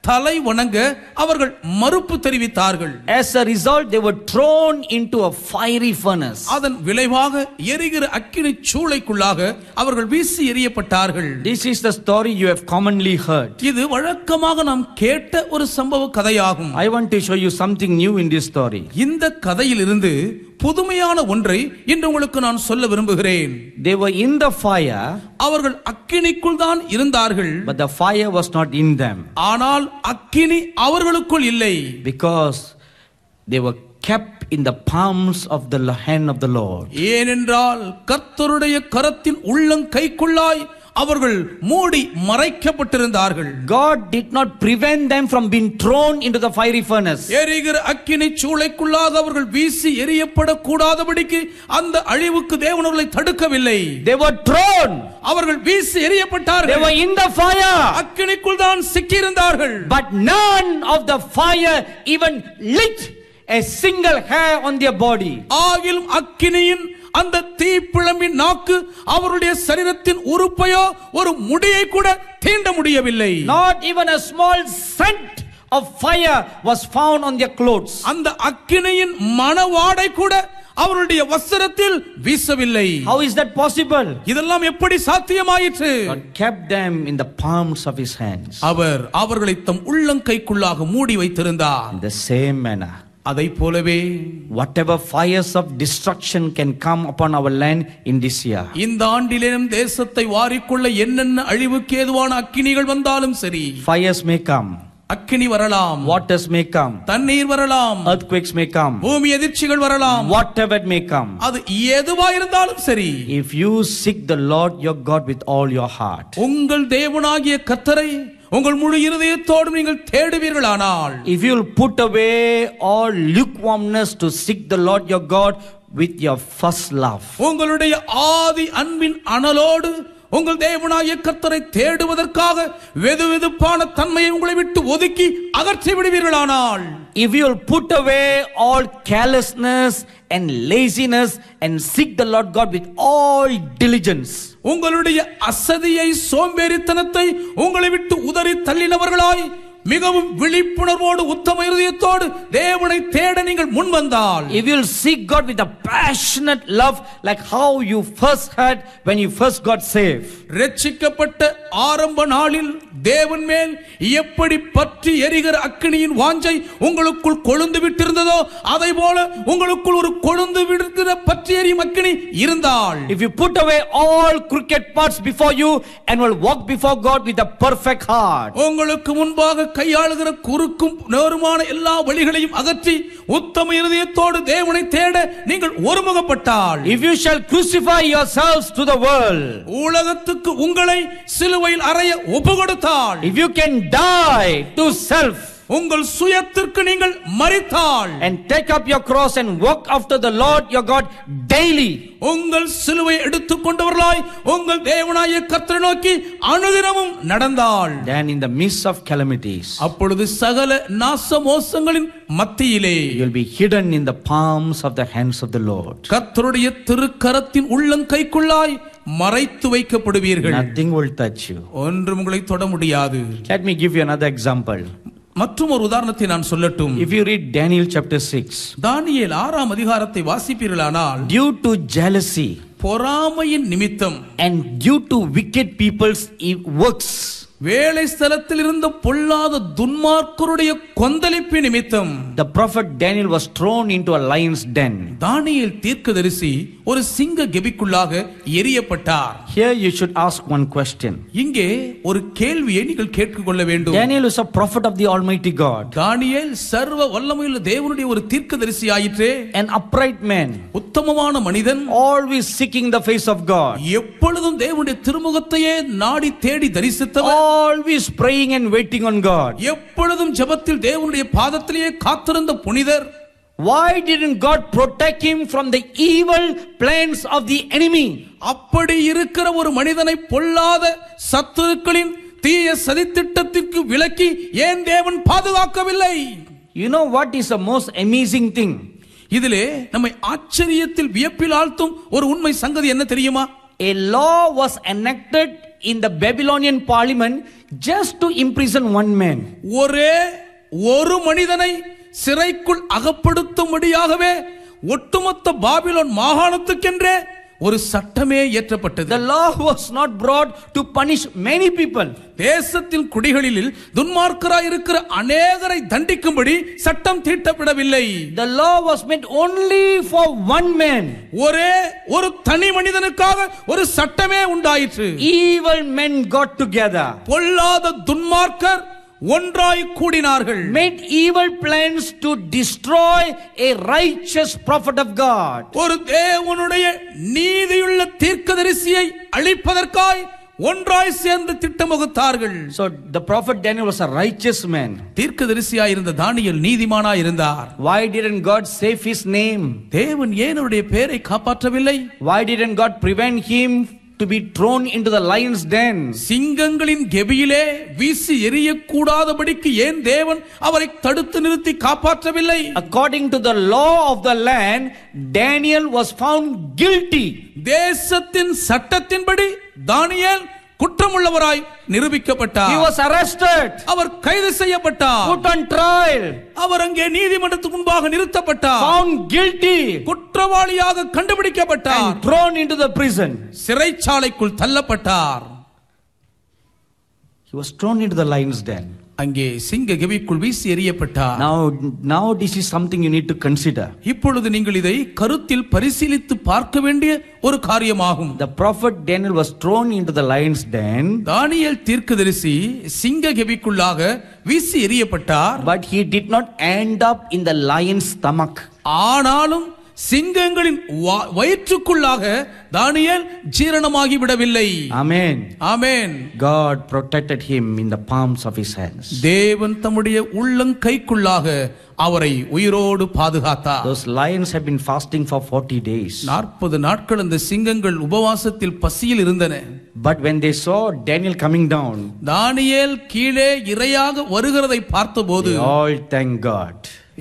தலை வணங்க அவர்கள் மறுப்பு தெரிவித்தார்கள். As a result, they were thrown into a fiery furnace. அதன் விளைவாக எரிகிற அக்கினி சூளைக்குள்ளாக அவர்கள் வீசி எறியப்பட்டார்கள். This is the story you have commonly heard. இது வழக்கமாக நாம் கேட்ட ஒரு சம்பவ கதையாகும். I want to show you something new in this story. இந்த கதையிலிருந்து புதுமையான ஒன்றை இன்று உங்களுக்கு நான் சொல்ல விரும்புகிறேன். They were in the fire, அவர்கள் அக்கினிக்குள் தான் இருந்தார்கள், but the fire was not in them. ஆனால் அக்கினி அவர்களுக்குள் இல்லை. Because they were kept in the palms of the hand of the Lord. ஏனென்றால் கர்த்தருடைய கரத்தின் உள்ளங்கைக்குள்ளாய் அவர்கள் மூடி மறைக்கப்பட்டிருந்தார்கள். God did not prevent them from being thrown into the fiery furnace. எரிகிற அக்கினி சூளைக்குள்ளாக அவர்கள் வீசி எறியப்படக்கூடாதபடிக்கு அந்த அழிவுக்கு தேவன் அவர்களை தடுக்கவில்லை. They were thrown. அவர்கள் வீசி எறியப்பட்டார்கள். They were in the fire. அக்கினிக்குள் தான் சிக்கியிருந்தார்கள். But none of the fire even lit a single hair on their body. ஆகிலும் அக்கினியின் அந்த தீப்பிழம்பின் நாக்கு அவருடைய சரீரத்தின் உறுப்பையோ ஒரு முடியை கூட தீண்ட முடியவில்லை. Not even a small scent of fire was found on their clothes. அந்த அக்கினியின் மணவாடை கூட அவருடைய வஸ்திரத்தில் வீசவில்லை. How is that possible? இதெல்லாம் எப்படி சாத்தியமாயிற்று? God kept them in the palms of his hands. அவர் அவர்களை தம் உள்ளங்கைக்குள்ளாக மூடி வைத்திருந்தார். In the same manner, அதை போலவே whatever fires of destruction can come upon our land in this year, இந்த ஆண்டிலே நம் தேசத்தை வாரிக்கொள்ள என்னென்ன அழிவுக்கு ஏதுவான அக்கினிகள் வந்தாலும் சரி, fires may come, அக்கினி வரலாம், waters may come, தண்ணீர் வரலாம், earthquakes may come, பூமி அதிர்ச்சிகள் வரலாம், whatever it may come, அது எதுவா இருந்தாலும் சரி, if you seek the Lord your God with all your heart, உங்கள் தேவனாகிய கர்த்தரை உங்கள் முழு இருதயத்தோடு நீங்கள் தேடுவீர்களானால், if you will put away all lukewarmness to seek the Lord your God with your first love, உங்களுடைய ஆதி அன்பின் அனலோடு உங்கள் தேவனாகிய கர்த்தரை தேடுவதற்காக வெதுவெதுப்பான தன்மையை உங்களை விட்டு ஒதுக்கி அகற்றி விடுவீர்களானால், if you will put away all carelessness and laziness and seek the Lord God with all diligence, உங்களுடைய அசதியை சோம்பேறித்தனத்தை உங்களை விட்டு உதறி தள்ளினவர்களாய் மிகவும் விழிப்புணர்வோடு உத்தம இருதயத்தோடு தேவனை தேட நீங்கள் முன் வந்தால், if you will seek God with a passionate love like how you first had when you first got saved, ரட்சிக்கப்பட்ட ஆரம்ப நாளில் தேவன் மேல் எப்படி பற்றி எரிகிற அக்கினியின் வாஞ்சை உங்களுக்குள் கொழுந்து விட்டிருந்ததோ அதை போல உங்களுக்குள் ஒரு கொழுந்து விடுகிற பற்றி எரியும் அக்கினி இருந்தால், if you put away all crooked parts before you and will walk before God with a perfect heart, உங்களுக்கு முன்பாக கையாளுகிற குறுக்கும் நேருமான எல்லா வழிகளையும் அகற்றி உத்தம இருதயத்தோடு தேவனை தேட நீங்கள் ஒருமுகப்பட்டால், if you shall crucify yourselves to the world, உலகத்துக்கு உங்களை சிலுவையில் அறைய ஒப்புக்கொடுத்தால், if you can die to self உங்கள் சுயத்திற்கு நீங்கள் மரித்தால், and take up your cross and walk after the Lord your God daily, உங்கள் சிலுவை எடுத்துக் கொண்டவர்களாய் உங்கள் தேவனாகிய கர்த்தரை நோக்கி அனுதினமும் நடந்தால், then in the midst of calamities, அப்பொழுது சகல நாசமோசங்களின் மத்தியிலே you will be hidden in the palms of the hands of the Lord. கர்த்தருடைய திருக்கரத்தின் உள்ளங்கைக்குள்ளாய் மறைத்து வைக்கப்படுவீர்கள். Nothing will touch you. ஒன்றும் உங்களை தொட முடியாது. Let me give you another example. மற்றும் ஒரு உதாரணத்தை நான் சொல்லட்டும். If you read Daniel chapter 6, தானியேல் 6ஆம் அதிகாரத்தை வாசிப்பீர்களானால், due to jealousy பொறாமையின் நிமித்தம் and due to wicked people's works, வேலை ஸ்தலத்தில் இருந்த பொல்லாத துன்மார்க்கருடைய கொந்தளிப்பு நிமித்தம், the prophet Daniel was thrown into a lion's den. தானியேல் தீர்க்கதரிசி ஒரு சிங்க கெபிக்குள்ளாக எரியப்பட்டார். Here you should ask one question. இங்கே ஒரு கேள்வியை நீங்கள் கேட்டுக்கொள்ள வேண்டும். Daniel is a prophet of the Almighty God, தானியேல் சர்வ வல்லமையுள்ள தேவனுடைய ஒரு தீர்க்கதரிசி ஆயிற்றே, an upright man, உத்தமமான மனிதன், always seeking the face of God, எப்பொழுதும் தேவனுடைய திருமுகத்தையே நாடி தேடி தரிசித்தவர், always praying and waiting on God, எப்பொழுதும் ஜெபத்தில் தேவனுடைய பாதத்திலேயே காத்திருந்த புனிதர். why didn't God protect him from the evil plans of the enemy? அப்படி இருக்கிற ஒரு மனிதனை பொல்லாத சத்துருக்களின் தீய சதித்திட்டத்திற்கு விலக்கி ஏன் தேவன் பாதுகாக்கவில்லை? You know what is the most amazing thing? இதிலே நம்மை ஆச்சரியத்தில் வியப்பில் ஆழ்த்தும் ஒரு உண்மை சங்கதி என்ன தெரியுமா? A law was enacted in the Babylonian parliament just to imprison one man. ஒரே ஒரு மனிதனை சிறைக்குள் அகப்படுத்தும்படியாகவே ஒட்டுமொத்த பாபிலோன் மாகாணத்துக்கென்றே ஒரு சட்டமே இயற்றப்பட்டது. The law was not brought to punish many people. தேசத்தில் குடிகளில் துன்மார்க்கராய் இருக்கிற அநேகரை தண்டிக்கும்படி சட்டம் தீட்டப்படவில்லை. The law was meant only for one man. ஒரே ஒரு தனி மனிதனுக்காக ஒரு சட்டமே உண்டாயிற்று. Evil men got together, பொல்லாத துன்மார்க்கர் ஒன்றாய் கூடினார்கள், made evil plans to destroy a righteous prophet of God. ஒரு தேவனுடைய நீதியுள்ள தீர்க்கதரிசியை அழிப்பதற்காய் ஒன்றாய் சேர்ந்து திட்டம் வகுத்தார்கள். So the prophet Daniel was a righteous man. தீர்க்கதரிசியாய் இருந்த தானியேல் நீதிமானாய் இருந்தார். Why didn't God save his name? தேவன் ஏன் அவருடைய பெயரை காப்பாற்றவில்லை? Why didn't God prevent him to be thrown into the lion's den? சிங்கங்களின் கெபியிலே வீசி எரியக்கூடாதபடிக்கு ஏன் தேவன் அவரை தடுத்து நிறுத்தி காப்பாற்றவில்லை? According to the law of the land, Daniel was found guilty. தேசத்தின் சட்டத்தின்படி தானியேல் குற்றமுள்ளவராய் நிரூபிக்கப்பட்டார். He was arrested, அவர் கைது செய்யப்பட்டார், put on trial, அவர் அங்கே நீதிமன்றத்துக்கு முன்பாக நிறுத்தப்பட்டார், found guilty, குற்றவாளியாக கண்டுபிடிக்கப்பட்டார், and thrown into the prison. சிறைச்சாலைக்குள் தள்ளப்பட்டார். He was thrown into the lion's den. அங்கே சிங்க கெபிக்குள் வீசி எறியப்பட்டார். Now this is something you need to consider. இப்பொழுது நீங்கள் இதை கருத்தில் பரிசீலித்து பார்க்க வேண்டிய ஒரு காரியமாகும். The prophet Daniel was thrown into the lion's den. தானியேல் தீர்க்கதரிசி சிங்க கெபிக்குள்ளாக வீசி எறியப்பட்டார். But he did not end up in the lion's stomach. ஆனாலும் சிங்கங்களின் வயிற்றுக்குள்ளாக தானியேல் ஜீரணமாகி விடவில்லை. Amen. Amen. God protected him in the palms of his hands. தேவன் தம்முடைய உள்ளங்கைக்குள்ளாக அவரை உயிரோடு பாதுகாத்தார். Those lions have been fasting for 40 days. 40 நாட்கள் அந்த சிங்கங்கள் உபவாசத்தில் பசியில் இருந்தன. But when they saw Daniel coming down, தானியேல் கீழே இரையாக வருகிறதை பார்த்தபோது they all thank God.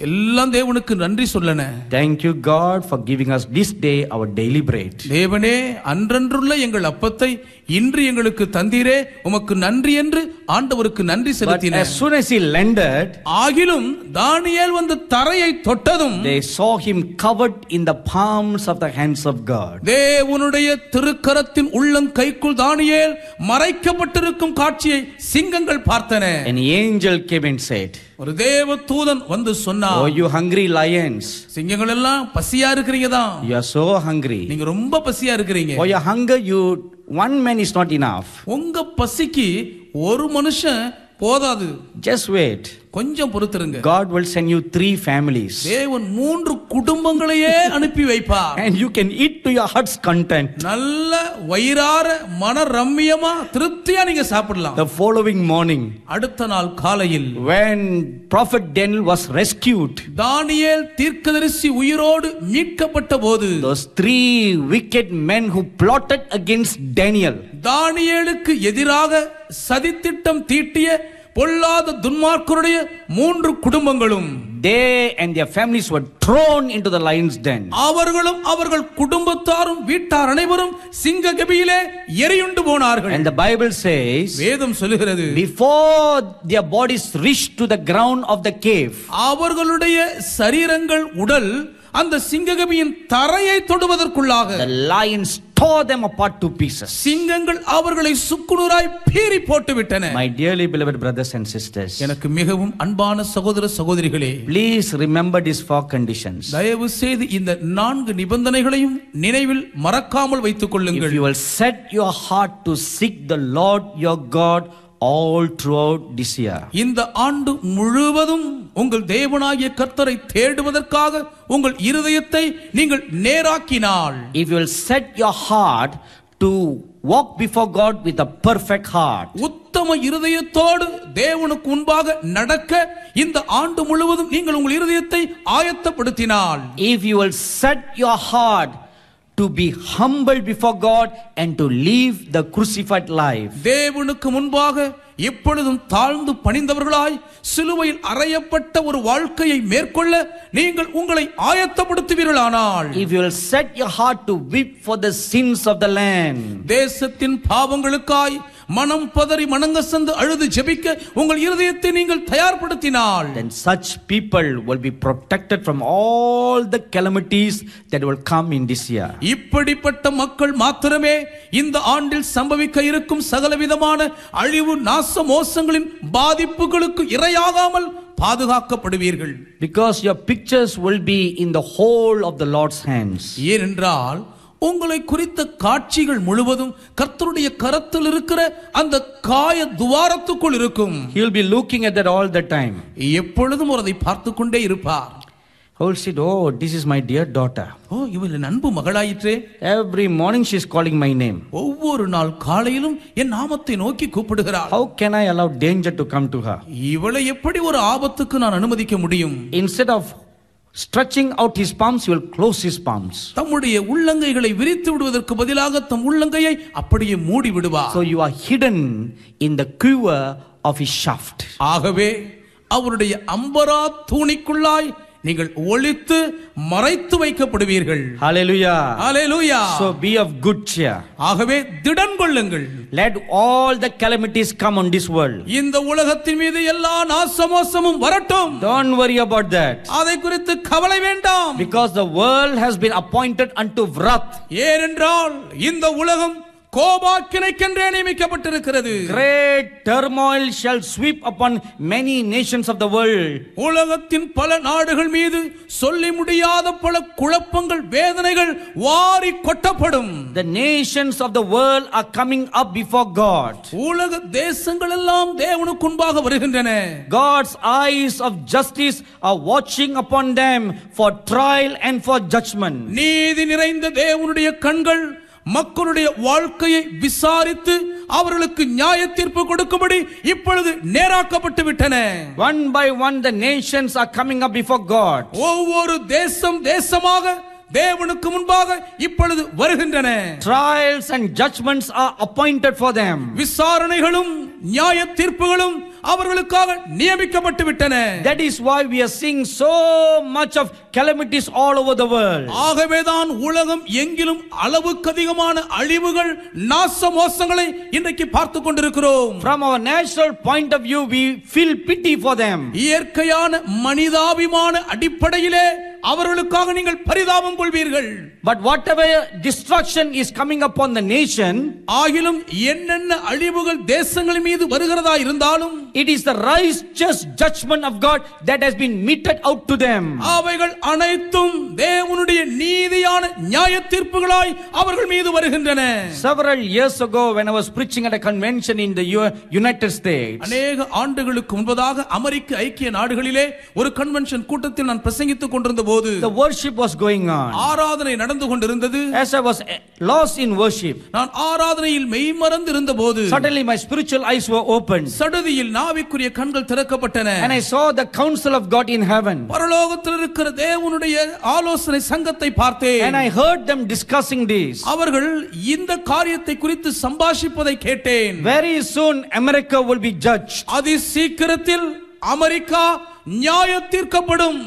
எல்லாம் தேவனுக்கு நன்றி சொல்லன. Thank you God for giving us this day our daily bread. தேவனே, அன்றன்றுள்ள எங்கள் அப்பத்தை இன்று எங்களுக்கு தந்தீரே, உமக்கு நன்றி என்று ஆண்டவருக்கு நன்றி செலுத்தினர். As soon as he landed, ஆகிலும் தானியேல் வந்து தரையை தொட்டதும் they saw him covered in the palms of the hands of God. தேவனுடைய திருக்கரத்தின் உள்ளங்கைக்குள் தானியேல் மறைக்கப்பட்டிருக்கும் காட்சியை சிங்கங்கள் பார்த்தன. An angel came and said, ஒரு தேவ தூதன் வந்து சொன்னார், "Oh you hungry lions, சிங்கங்கள் எல்லாம் பசியா இருக்கிறீங்க தான், you are so hungry. நீங்க ரொம்ப பசியா இருக்கிறீங்க. For your hunger one man is not enough. உங்க பசிக்கு ஒரு மனுஷன் போதாது. Just wait. கொஞ்சம் பொறுத்திருங்க. God will send you 3 families. தேவன் 3 குடும்பங்களையே அனுப்பி வைப்பார். And you can eat to your heart's content. நல்ல வயிறார மன ரம்மியமா திருப்தியா நீங்க சாப்பிடலாம். The following morning, அடுத்த நாள் காலையில், when prophet Daniel was rescued, தானியேல் தீர்க்கதரிசி உயிரோடு மீட்கப்பட்ட போது, those 3 wicked men who plotted against Daniel, தானியேலுக்கு எதிராக சதித்திட்டம் தீட்டிய பொல்லாத துன்மார்க்கருடைய 3 குடும்பங்களும், they and their families were thrown into the lion's den. அவர்களும் அவர்கள் குடும்பத்தாரும் வீட்டார் அனைவரும் சிங்க கெபியிலே எரியுண்டு போனார்கள். And the Bible says, வேதம் சொல்லுகிறது, before their bodies reached to the ground of the cave, அவர்களுடைய சரீரங்கள் உடல் அந்த சிங்ககபியின் தரையை தொடுவதற்குள்ளாக the lions tore them apart to pieces. சிங்கங்கள் அவர்களை சுக்குநூறாய் பீறி போட்டு விட்டன. My dearly beloved brothers and sisters, எனக்கு மிகவும் அன்பான சகோதர சகோதரிகளே, please remember these 4 conditions. தயவு செய்து இந்த 4 நிபந்தனைகளையும் நினைவில் மறக்காமல் வைத்துக் கொள்ளுங்கள். If you will set your heart to seek the Lord your God all throughout this year, இந்த ஆண்டு முழுவதும் உங்கள் தேவனாகிய கர்த்தரை தேடுவதற்காக உங்கள் இருதயத்தை நீங்கள் நேராக்கினால், if you will set your heart to walk before God with a perfect heart, உத்தம இருதயத்தோடு தேவனுக்கு முன்பாக நடக்க இந்த ஆண்டு முழுவதும் நீங்கள் உங்கள் இருதயத்தை ஆயத்தப்படுத்தினால், if you will set your heart to be humble before God and to live the crucified life, தேவனுக்கு முன்பாக எப்பொழுதும் தாழ்ந்து பணிந்தவர்களாய் சிலுவையில் அறையப்பட்ட ஒரு வாழ்க்கையை மேற்கொள்ள நீங்கள் உங்களை ஆயத்தப்படுத்துவீர்களானால், if you will set your heart to weep for the sins of the land, தேசத்தின் பாவங்களுக்காய் மனம் பதறி மனங்கசந்து அழுது ஜெபிக்க உங்கள் இருதயத்தை நீங்கள் தயார்படுத்தினால், then such people will be protected from all the calamities that will come in this year. இப்படிப்பட்ட மக்கள் மாத்திரமே இந்த ஆண்டில் சம்பவிக்க இருக்கும் சகலவிதமான அழிவு நாச மோசங்களின் பாதிப்புகளுக்கு இரையாகாமல் பாதுகாக்கப்படுவீர்கள். Because your pictures will be in the whole of the Lord's hands. ஏனென்றால் உங்களை குறித்த காட்சிகள் முழுவதும் கர்த்தருடைய கரத்தில் இருக்கிற அந்த காய துவாரத்துக்குள் இருக்கும். He will be looking at that all the time. எப்பொழுதும் அதை பார்த்து கொண்டே இருப்பார். He will say, "Oh, this is my dear daughter." ஓ, இவள் என் அன்பு மகளாயிற்றே. Every morning she is calling my name. ஒவ்வொரு நாள் காலையிலும் என் நாமத்தை நோக்கி கூப்பிடுகிறாள். How can I allow danger to come to her? இவளை எப்படி ஒரு ஆபத்துக்கு நான் அனுமதிக்க முடியும்? Instead of stretching out his palms, he will close his palms. தம்முடைய உள்ளங்கைகளை விரித்து விடுவதற்கு பதிலாக தம் உள்ளங்கையை அப்படியே மூடி விடுவார். So you are hidden in the quiver of his shaft. ஆகவே அவருடைய அம்பரா தூணிக்குள்ளாய் நீங்கள் ஒளித்து மறைத்து வைக்கப்படுவீர்கள். Hallelujah. Hallelujah. So be of good cheer. ஆகவே திடன் கொள்ளுங்கள். Let all the calamities come on this world. இந்த உலகத்தின் மீது எல்லா நாசமோசமும் வரட்டும். Don't worry about that. அதை குறித்து கவலை வேண்டாம். Because the world has been appointed unto wrath. ஏனென்றால் இந்த உலகம் கோபாக்கினைக்கென்றே நியமிக்கப்பட்டிருக்கிறது. Great turmoil shall sweep upon many nations of the world. உலகத்தின் பல நாடுகள் மீது சொல்லி முடியாத பல குழப்பங்கள் வேதனைகள் வாரி கொட்டப்படும். The nations of the world are coming up before God. உலக தேசங்கள் எல்லாம் தேவனுக்கு முன்பாக வருகின்றன. God's eyes of justice are watching upon them for trial and for judgment. நீதி நிறைந்த தேவனுடைய கண்கள் மக்களுடைய வாழ்க்கையை விசாரித்து அவர்களுக்கு நியாய தீர்ப்பு கொடுக்கும்படி இப்பொழுது நேராக்கப்பட்டு விட்டன. One by one the nations are coming up before God. ஒவ்வொரு தேசமாக தேவனுக்கு முன்பாக இப்பொழுது வருகின்றன. Trials and judgments are appointed for them. விசாரணைகளும் நியாய தீர்ப்புகளும் அவர்களுக்காக நியமிக்கப்பட்டு விட்டன. That is why we are seeing so much of calamities all over the world. ஆகவேதான் உலகம் எங்கிலும் அளவுக்கு அதிகமான அழிவுகள் நாச மோசங்களை இன்றைக்கு பார்த்து கொண்டிருக்கிறோம். From our natural point of view we feel pity for them. இயற்கையான மனிதாபிமான அடிப்படையிலே அவர்களுக்காக நீங்கள் பரிதாபம் கொள்வீர்கள். But whatever destruction is coming upon the nation, ஆகிலும் என்னென்ன அழிவுகள் தேசங்கள் மீது வருகிறதா இருந்தாலும், it is the righteous judgment of God that has been meted out to them. அவைகள் அனைத்தும் தேவனுடைய நீதியான நியாய தீர்ப்புகளாய் அவர்கள் மீது வருகின்றன. Several years ago when I was preaching at a convention in the United States, அநேக ஆண்டுகளுக்கு முன்பதாக அமெரிக்க ஐக்கிய நாடுகளிலே ஒரு கன்வென்ஷன் கூட்டத்தில் நான் பிரசங்கித்துக் கொண்டிருந்த போது the worship was going on. ஆராதனை நடந்து கொண்டிருந்தது. As I was lost in worship, நான் ஆராதனையில் மெய்மறந்து இருந்தபோது suddenly my spiritual eyes were opened. சடுதியில் நாவிக்குரிய கண்கள் திறக்கப்பட்டன. And I saw the counsel of God in heaven. பரலோகத்தில் இருக்கிற தேவனுடைய ஆலோசனை சங்கத்தை பார்த்தேன். And I heard them discussing this. அவர்கள் இந்த காரியத்தை குறித்து சம்பாஷிப்பதை கேட்டேன். Very soon America will be judged. அதி சீக்கிரத்தில் அமெரிக்கா நியாய தீர்க்கப்படும்.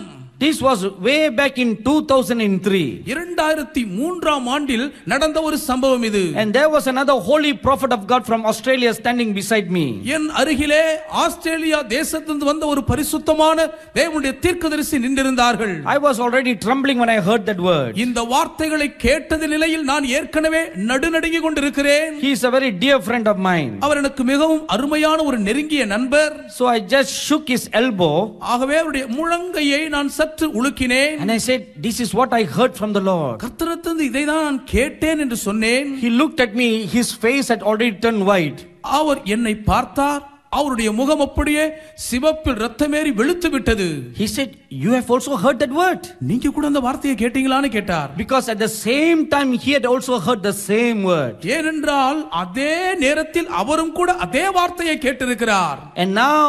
This was way back in 2003. 2003ஆம் ஆண்டில் நடந்த ஒரு சம்பவம் இது. And there was another holy prophet of God from Australia standing beside me. என் அருகிலே ஆஸ்திரேலியா தேசத்திலிருந்து வந்த ஒரு பரிசுத்தமான தேவனுடைய தீர்க்கதரிசி நின்றிருந்தார்கள். I was already trembling when I heard that word. இந்த வார்த்தைகளை கேட்டத நிலையில் நான் ஏற்கனவே நடுநடுங்கிக் கொண்டிருக்கிறேன். He is a very dear friend of mine. அவர் எனக்கு மிகவும் அருமையான ஒரு நெருங்கிய நண்பர். So I just shook his elbow. ஆகவே அவருடைய முழங்கையை நான் சற்று உலுக்கினேன். And I said, this is what I heard from the Lord. கர்த்தரிடமிருந்து இதை தான் நான் கேட்டேன் என்று சொன்னேன். He looked at me, his face had already turned white. அவர் என்னை பார்த்தார். அவருடைய முகம் அப்படியே சிவப்பில் ரத்தமேறி வெளுத்து விட்டது. He said, you have also heard that word? நீங்க கூட அந்த வார்த்தையை கேட்டீங்களான்னு கேட்டார். Because at the same time he had also heard the same word. ஏனென்றால் அதே நேரத்தில் அவரும் கூட அதே வார்த்தையை கேட்டிருக்கிறார். And now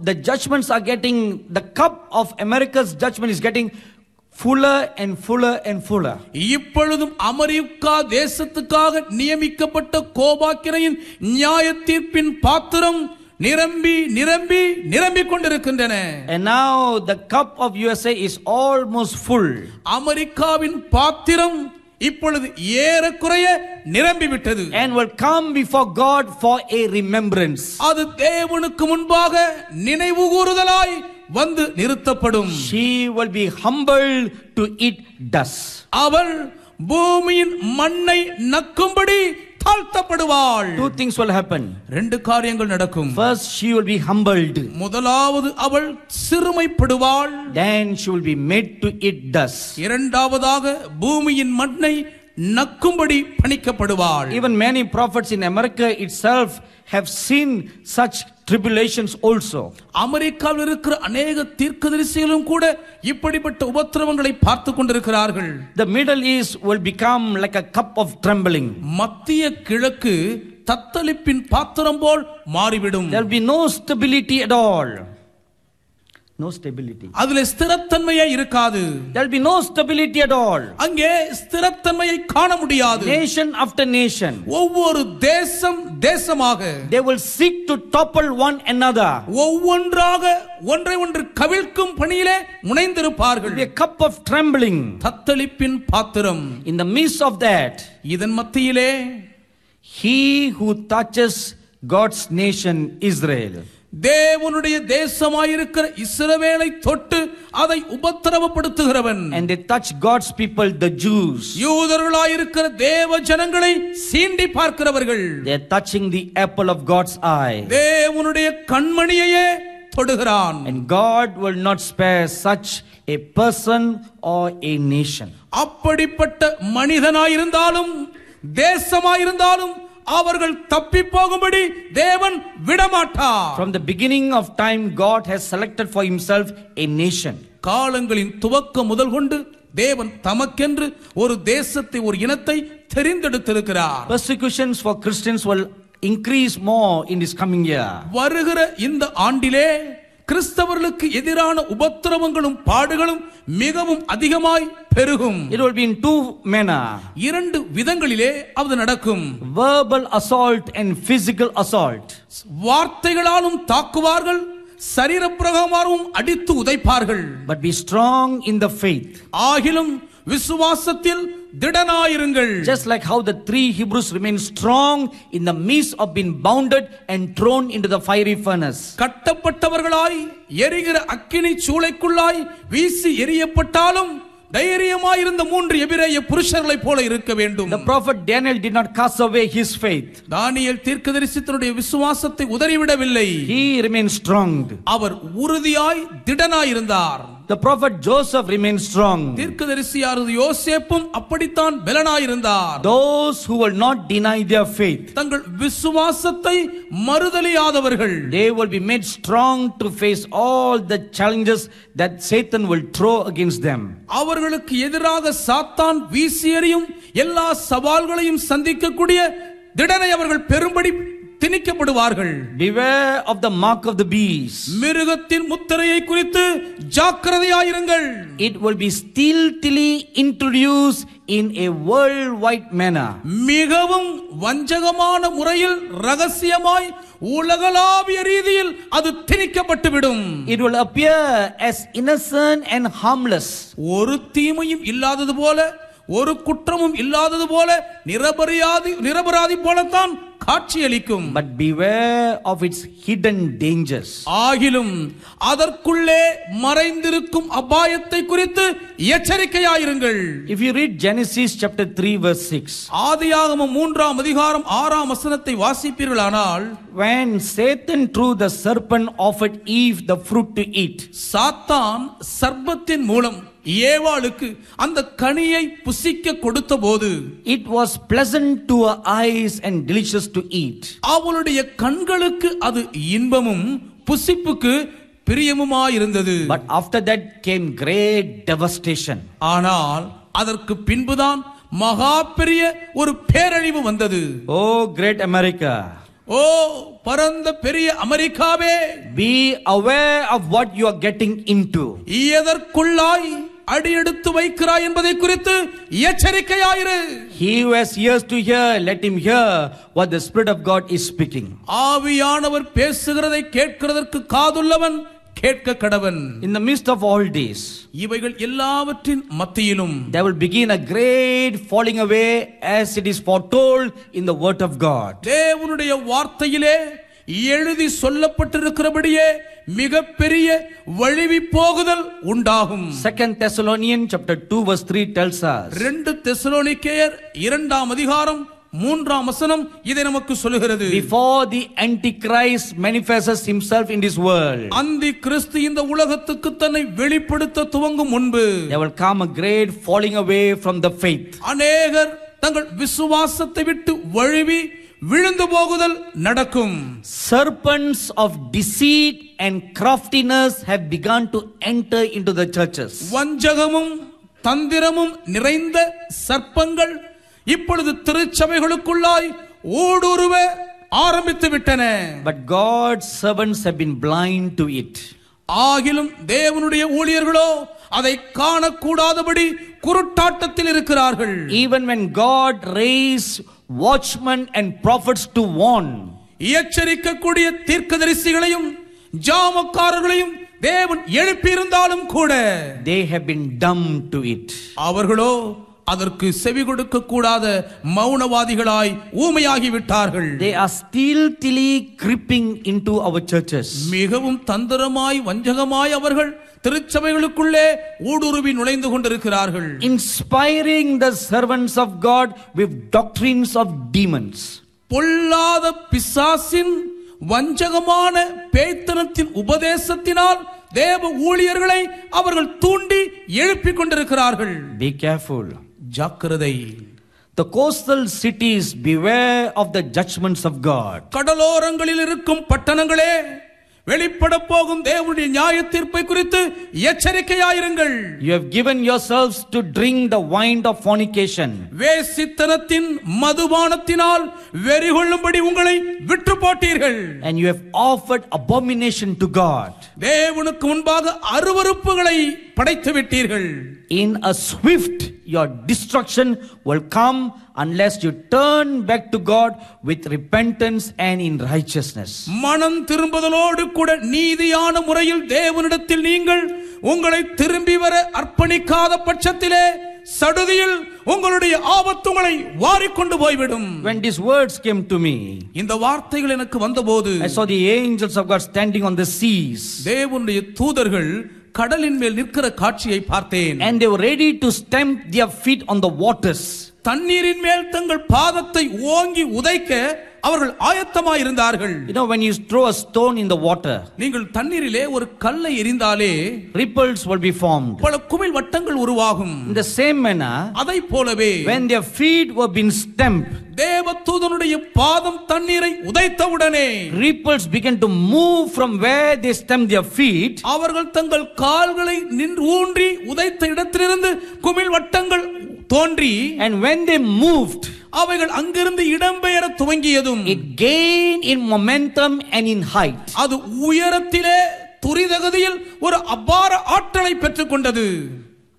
the judgments are getting, the cup of America's judgment is getting fuller and fuller and fuller. இப்பொழுதும் அமெரிக்கா தேசத்துக்காக நியமிக்கப்பட்ட கோபாக்கினையின் நியாய தீர்ப்பின் பாத்திரம் நிரம்பி நிரம்பி நிரம்பிக் கொண்டிருக்கின்றன. And now the cup of USA is almost full. அமெரிக்காவின் பாத்திரம் இப்பொழுது ஏறக்குறைய நிரம்பி விட்டது. And will come before God for a remembrance. அது தேவனுக்கு முன்பாக நினைவு கூறுதலாய் வந்து நிறுத்தப்படும். She will be humbled to eat dust. அவள் பூமியின் மண்ணை நக்கும்படி தாழ்த்தப்படுவாள். Two things will happen. ரெண்டு காரியங்கள் நடக்கும். First, she will be humbled. முதலாவது அவள் சிறுமைப்படுவாள். Then she will be made to eat dust. இரண்டாவதாக பூமியின் மண்ணை நக்கும்படி பணிக்கப்படுவாள். Even many prophets in America itself have seen such tribulations also. அமெரிக்காவில் இருக்கிற அநேக தீர்க்கதரிசிகளும் கூட இப்படிப்பட்ட உபத்திரவங்களை பார்த்து கொண்டிருக்கிறார்கள். The Middle East will become like a cup of trembling. மத்திய கிழக்கு தத்தளிப்பின் பாத்திரம் போல் மாறிவிடும். There will be no stability at all. No stability. அதிலே ஸ்திரத்தன்மையே இருக்காது. There will be no stability at all. அங்கே ஸ்திரத்தன்மையை காண முடியாது. Nation after nation. ஒவ்வொரு தேசம் தேசமாக they will seek to topple one another. ஒவ்வொன்றாக ஒன்றை ஒன்று கவிழ்க்கும் பணியிலே முனைந்திருப்பார்கள். A cup of trembling. தத்தளிப்பின் பாத்திரம். In the midst of that, இதன் மத்தியிலே he who touches God's nation Israel, தேவனுடைய தேசமாயிருக்கிற இஸ்ரவேலை தொட்டு அதை உபத்திரவப்படுத்துகிறவன். And they touch God's people, the Jews. யூதர்களாயிருக்கிற தேவ ஜனங்களை சீண்டி பார்க்கிறவர்கள். They are touching the apple of God's eye. தேவனுடைய கண்மணியையே தொடுகிறான். And God will not spare such a person or a nation. அப்படிப்பட்ட மனிதனாயிருந்தாலும் தேசமாயிருந்தாலும் அவர்கள் தப்பி போகும்படி தேவன் விடமாட்டார். From the beginning of time, God has selected for himself a nation. காலங்களின் துவக்கம் முதல் கொண்டு தேவன் தமக்கென்று ஒரு தேசத்தை, ஒரு இனத்தை தெரிந்தெடுத்திருக்கிறார். Persecutions for Christians will increase more in this coming year. வருகிற இந்த ஆண்டிலே கிறிஸ்தவர்களுக்கு எதிரான உபத்திரவங்களும் பாடுகளும் மிகவும் அதிகமாய் பெருகும். It will be in two manner. இரண்டு விதங்களிலே அது நடக்கும். Verbal assault and physical assault. வார்த்தைகளாலும் தாக்குவார்கள், சரீரப்பிரகாரமாகவும் அடித்து உதைப்பார்கள். But be strong in the faith. ஆகிலும் விசுவாசத்தில் திடனாயிருங்கள். Just like how the three Hebrews remained strong in the midst of being bounded and thrown into the fiery furnace. கட்டப்பட்டவர்களாய் எரிகிற அக்கினி சூளைக்குள்ளாய் வீசி எரியப்பட்டாலும் தைரியமாயிருந்த மூன்று எபிரேய புருஷர்களைப் போல இருக்க வேண்டும். The prophet Daniel did not cast away his faith. தானியேல் தீர்க்கதரிசி தன்னுடைய விசுவாசத்தை உதறிவிடவில்லை. He remained strong. அவர் உறுதியாய் திடனாயிருந்தார். The prophet Joseph remained strong. தீர்க்கதரிசியார் யோசேப்பும் அப்படித்தான் பலனாயிருந்தார். Those who will not deny their faith, தங்கள் விசுவாசத்தை மறுதலியாதவர்கள், they will be made strong to face all the challenges that Satan will throw against them. அவர்களுக்கு எதிராக சாத்தான் வீசி எறியும் எல்லா சவால்களையும் சந்திக்கக்கூடிய திடனை அவர்கள் பெரும்படி திணிக்கப்படுவார்கள். Beware of the mark of the beast. மிருகத்தின் முத்திரையை குறித்து ஜாக்கிரதையாயிருங்கள். It will be stealthily introduced in a worldwide manner. மிகவும் வஞ்சகமான முறையில் ரகசியமாய் உலகளாவிய ரீதியில் அது திணிக்கப்பட்டுவிடும். It will appear as innocent and harmless. ஒரு தீமையும் இல்லாதது போல, ஒரு குற்றமும் இல்லாதது போல, நிரபராதி போலத்தான் காட்சியளிக்கும். But beware of its hidden dangers. ஆகிலும் அதற்குள்ளே மறைந்திருக்கும் அபாயத்தை குறித்து எச்சரிக்கையாயிருங்கள். If you read Genesis chapter 3 verse 6, ஆதியாகமம் 3ஆம் அதிகாரம் 6ஆம் வசனத்தை வாசிப்பீர்களானால், when Satan through the serpent offered Eve the fruit to eat, சாத்தான் சர்ப்பத்தின் மூலம் ஏவாளுக்கு அந்த கனியை புசிக்க கொடுத்தபோது, it was pleasant to her eyes and delicious to eat. அவளுடைய கண்களுக்கு அது இன்பமும் புசிப்புக்கு பிரியமுமாயிருந்தது. But after that came great devastation. ஆனால் அதற்கு பின்புதான் மகா பெரிய ஒரு பேரழிவு வந்தது. Oh great America, ஓ பரந்த பெரிய அமெரிக்காவே, be aware of what you are getting into. எதற்குள்ளாய் அடியெடுத்து வைக்கிறாய் என்பதை குறித்து எச்சரிக்கையாயிரு. He who has ears to hear, let him hear what the Spirit of God is speaking. ஆவியானவர் பேசுகிறதை கேட்கிறதற்கு காதுள்ளவன் கேட்க கடவன். In the midst of all this, இவைகள் எல்லாவற்றின் மத்தியிலும் there will begin a great falling away as it is foretold in the word of God. தேவனுடைய வார்த்தையிலே எழுதி சொல்லப்பட்டிருக்கிறபடியே மிகப்பெரிய வழிவி போகுதல் உண்டாகும். 2 Thessalonians chapter 2 verse 3 tells us. 2 தெசலோனிக்கேயர் 2ஆம் அதிகாரம் 3ஆம் வசனம் இதை நமக்கு சொல்லுகிறது. Before the Antichrist manifests himself in this world, அந்தி கிறிஸ்து இந்த உலகத்துக்கு தன்னை வெளிப்படுத்த துவங்கும் முன்பு, there will come a great falling away from the faith. அநேகர் தங்கள் விசுவாசத்தை விட்டு வழுவி விழுந்து போகுதல் நடக்கும். Serpents of deceit and craftiness have begun to enter into the churches. வஞ்சகமும் தந்திரமும் நிறைந்த சர்ப்பங்கள் இப்பொழுது திருச்சபைகளுக்குள்ளாய் ஊடுருவ ஆரம்பித்து விட்டன. But God's servants have been blind to it. ஆகிலும் தேவனுடைய ஊழியர்களோ அதை காணக்கூடாதபடி குருட்டாட்டத்தில் இருக்கிறார்கள். Even when God raised watchmen and prophets to warn, எச்சரிக்கக்கூடிய தீர்க்கதரிசிகளையும் ஜாமக்காரர்களையும் தேவன் எழுப்பியிருந்தாலும் கூட, they have been dumb to it. அவர்களோ அதற்கு செவி கொடுக்க கூடாத மௌனவாதிகளாய் ஊமையாகி விட்டார்கள். They are stealthily creeping into our churches. மிகவும் தந்திரமாய் வஞ்சகமாய் அவர்கள் திருச்சபைகளுக்குள்ளே ஊடுருவி நுழைந்து கொண்டிருக்கிறார்கள். Inspiring the servants of God with doctrines of demons. பொல்லாத பிசாசின் வஞ்சகமான பேய்த்தனத்தின் உபதேசத்தினால் தேவ ஊழியர்களை அவர்கள் தூண்டி எழுப்பிக் கொண்டிருக்கிறார்கள். Be careful. ஜாக்கிரதை. The coastal cities, beware of the judgments of God. கடலோரங்களில் இருக்கும் பட்டணங்களே, வெளிப்பட போகும் தேவனுடைய நியாய தீர்ப்பை குறித்து எச்சரிக்கையாயிருங்கள். You have given yourselves to drink the wine of fornication. வேசித்தனத்தின் மதுபானத்தினால் வெறிகொள்ளும்படி உங்களை விற்று போட்டீர்கள். And you have offered abomination to God. தேவனுக்கு முன்பாக அருவருப்புகளை படைத்து விட்டீர்கள். In a swift your destruction will come unless you turn back to God with repentance and in righteousness. மனம் திரும்புதலோடு கூட நீதியான முறையில் தேவனிடத்தில் நீங்கள் உங்களை திரும்பி வர அர்ப்பணிக்காத பட்சத்திலே சடுதியில் உங்களுடைய ஆபத்து உங்களை வாரிக்கொண்டு போய்விடும். When these words came to me, இந்த வார்த்தைகள் எனக்கு வந்தபோது I saw the angels of God standing on the seas. தேவனுடைய தூதர்கள் கடலின் மேல் நிற்கிற காட்சியை பார்த்தேன். And they were ready to stamp their feet on the waters. தண்ணீரின் மேல் தங்கள் பாதத்தை ஓங்கி உதைக்க அவர்கள் ஆயத்தமாய் இருந்தார்கள். You know, when you throw a stone in the water, நீங்கள் தண்ணீரிலே ஒரு கல்லை எறிந்தாலே ripples will be formed. பல குமிழ் வட்டங்கள் உருவாகும். In the same manner, அதை போலவே when their feet were being stamped, தேவதூதனுடைய பாதம் தண்ணீரை உதைத்தவுடனே ripples began to move from where they stamped their feet. அவர்கள் தங்கள் கால்களை நின்று ஊன்றி உதைத்த இடத்திலிருந்து குமிழ் வட்டங்கள் தோன்றி, And when they moved, அவைகள் அங்கிருந்து இடம்பெயர துவங்கியதும் it gained in momentum and in height. அது உயரத்திலே துரிதகதியில் ஒரு அபார ஆற்றலை பெற்றுக் கொண்டது.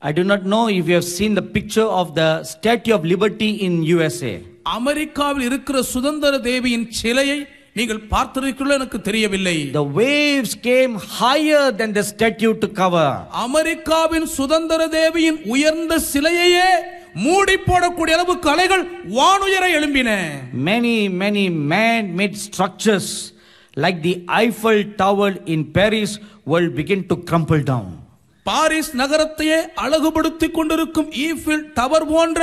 I do not know if you have seen the picture of the Statue of Liberty in USA. அமெரிக்காவில் இருக்கிற சுதந்திர தேவியின் சிலையை நீங்கள் பார்த்திருக்கிறீர்களோ எனக்கு தெரியவில்லை. The waves came higher than the statue to cover. அமெரிக்காவின் சுதந்திர தேவியின் உயர்ந்த சிலையையே மூடி போடக்கூடிய அளவுக்கு அலைகள் வானுயர எழும்பின. Many man-made structures like the Eiffel Tower in Paris will begin to crumple down. Paris நகரத்தையே அழகுபடுத்திக் கொண்டிருக்கும் ஈஃபில் டவர் போன்ற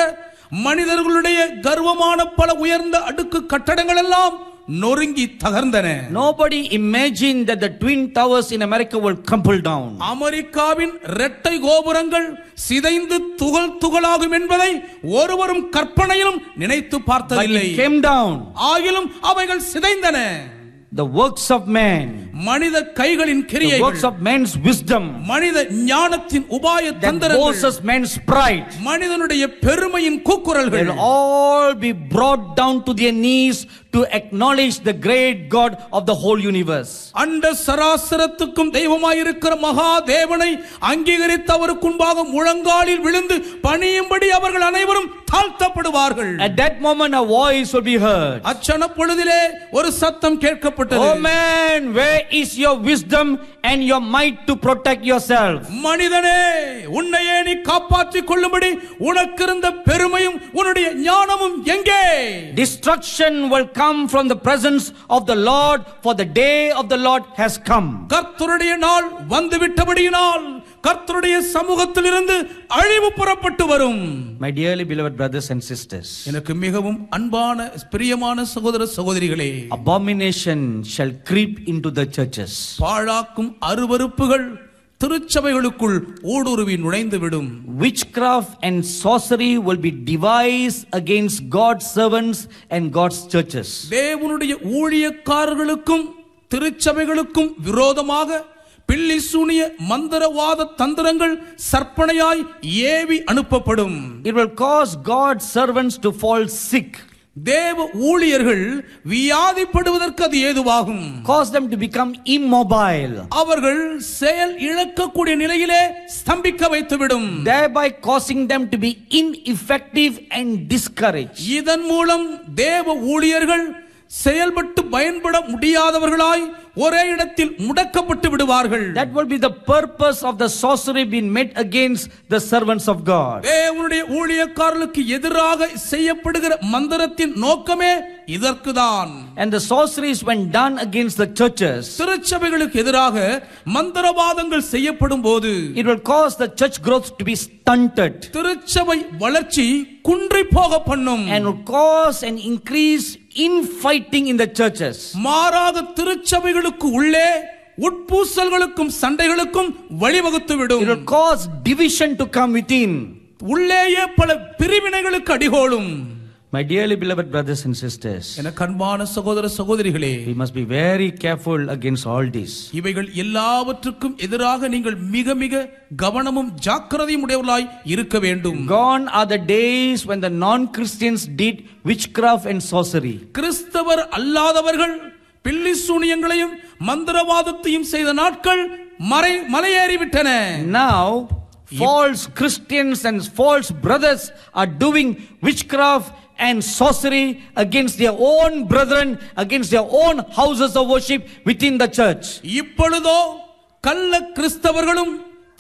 மனிதர்களுடைய கர்வமான பல உயர்ந்த அடுக்கு கட்டடங்கள் எல்லாம் நொறுங்கி தகர்ந்தன. Nobody imagined that the twin towers in America will crumple down. அமெரிக்காவின் இரட்டை கோபுரங்கள் சிதைந்து துகள் துகளாகும் என்பதை ஒருவரும் கற்பனையிலும் நினைத்து பார்த்ததில்லை. It came down. ஆகிலும் அவைகள் சிதைந்தன. The works of man, மனித கைகளின் கிரியைகள், the works of man's wisdom, மனித ஞானத்தின் உபாய that தந்திரங்கள், boasts man's pride, மனிதனுடைய பெருமையின் கூக்குரல்கள் will all be brought down to their knees to acknowledge the great God of the whole universe. அண்ட சராசரத்துக்கும் தெய்வமாயிருக்கிற மகா தேவனை அங்கீகரித்து அவருக்கு முன்பாக முழங்காலில் விழுந்து பணியும்படி அவர்கள் அனைவரும் தாழ்த்தப்படுவார்கள். At that moment a voice will be heard. அச்சன பொழுதிலே ஒரு சத்தம் கேட்கப்பட்டது. Oh man, where is your wisdom and your might to protect yourself? மனிதனே, உன்னையே நீ காப்பாற்றிக் கொள்ளும்படி உனக்கு இருந்த பெருமையும் உன்னுடைய ஞானமும் எங்கே? Destruction will come from the presence of the Lord, for the day of the Lord has come. கர்த்தருடைய நாள் வந்து விட்டபடியினால் கர்த்தருடைய சமூகத்தில் இருந்து அழிவு புறப்பட்டு வரும். My dearly beloved brothers and sisters, எனக்கு மிகவும் அன்பான பிரியமான சகோதர சகோதரிகளே, abomination shall creep into the churches. பாழாக்கும் அருவருப்புகள் திருச்சபைகளுக்குள் ஊடுருவி நுழைந்து விடும். Witchcraft and sorcery will be devised against God's servants and God's churches. தேவனுடைய ஊழியக்காரர்களுக்கும் திருச்சபைகளுக்கும் விரோதமாக பில்லி சூனிய மந்திரவாத தந்திரங்கள் சற்பனையாய் ஏவி அனுப்பப்படும். It will cause God's servants to fall sick. தேவ ஊழியர்கள் வியாதிப்படுவதற்கு அது ஏதுவாகும். Cause them to become immobile. அவர்கள் செயல் இழக்கக்கூடிய நிலையிலே ஸ்தம்பிக்க வைத்துவிடும். Thereby causing them to be ineffective and discouraged. இதன் மூலம் தேவ ஊழியர்கள் செயல்பட்டு பயன்பட முடியாதவர்களாய் ஒரே இடத்தில் முடக்கப்பட்டு விடுவார்கள். That will be the purpose of the sorcery being met against the servants of God. தேவனுடைய ஊழியக்காரர்களுக்கு எதிராக செய்யப்படுகிற மந்திரத்தின் நோக்கமே இதற்குதான். And the sorceries when done against the churches, திருச்சபைகளுக்கு எதிராக மந்திரவாதங்கள் செய்யப்படும் போது it will cause the church growth to be stunted திருச்சபை வளர்ச்சி குன்றி போக பண்ணும். and will cause an increase in fighting in the churches. மாறாக திருச்சபைகளுக்கு உள்ளே உட்பூசல்களுக்கும் சண்டைகளுக்கும் வழிவகுத்து விடும். It will cause division to come within. உள்ளேயே பல பிரிவினைகளுக்கு அடிகோலும். My dearly beloved brothers and sisters, எனக்கு அன்பான சகோதர சகோதரிகளே, we must be very careful against all this. இவைகள் எல்லாவற்றுக்கும் எதிராக நீங்கள் மிக மிக கவனமும் ஜாக்கிரதையும் உடையவர்களாய் இருக்க வேண்டும். Gone are the days when the non-Christians did witchcraft and sorcery. கிறிஸ்தவர் அல்லாதவர்கள் பில்லி சூனியங்களையும் மந்திரவாதத்தையும் செய்த நாட்கள் மலையேறிவிட்டன. Now false Christians and false brothers are doing witchcraft and sorcery against their own brethren, against their own houses of worship within the church. இப்பொழுதோ கள்ள கிறிஸ்தவர்களும்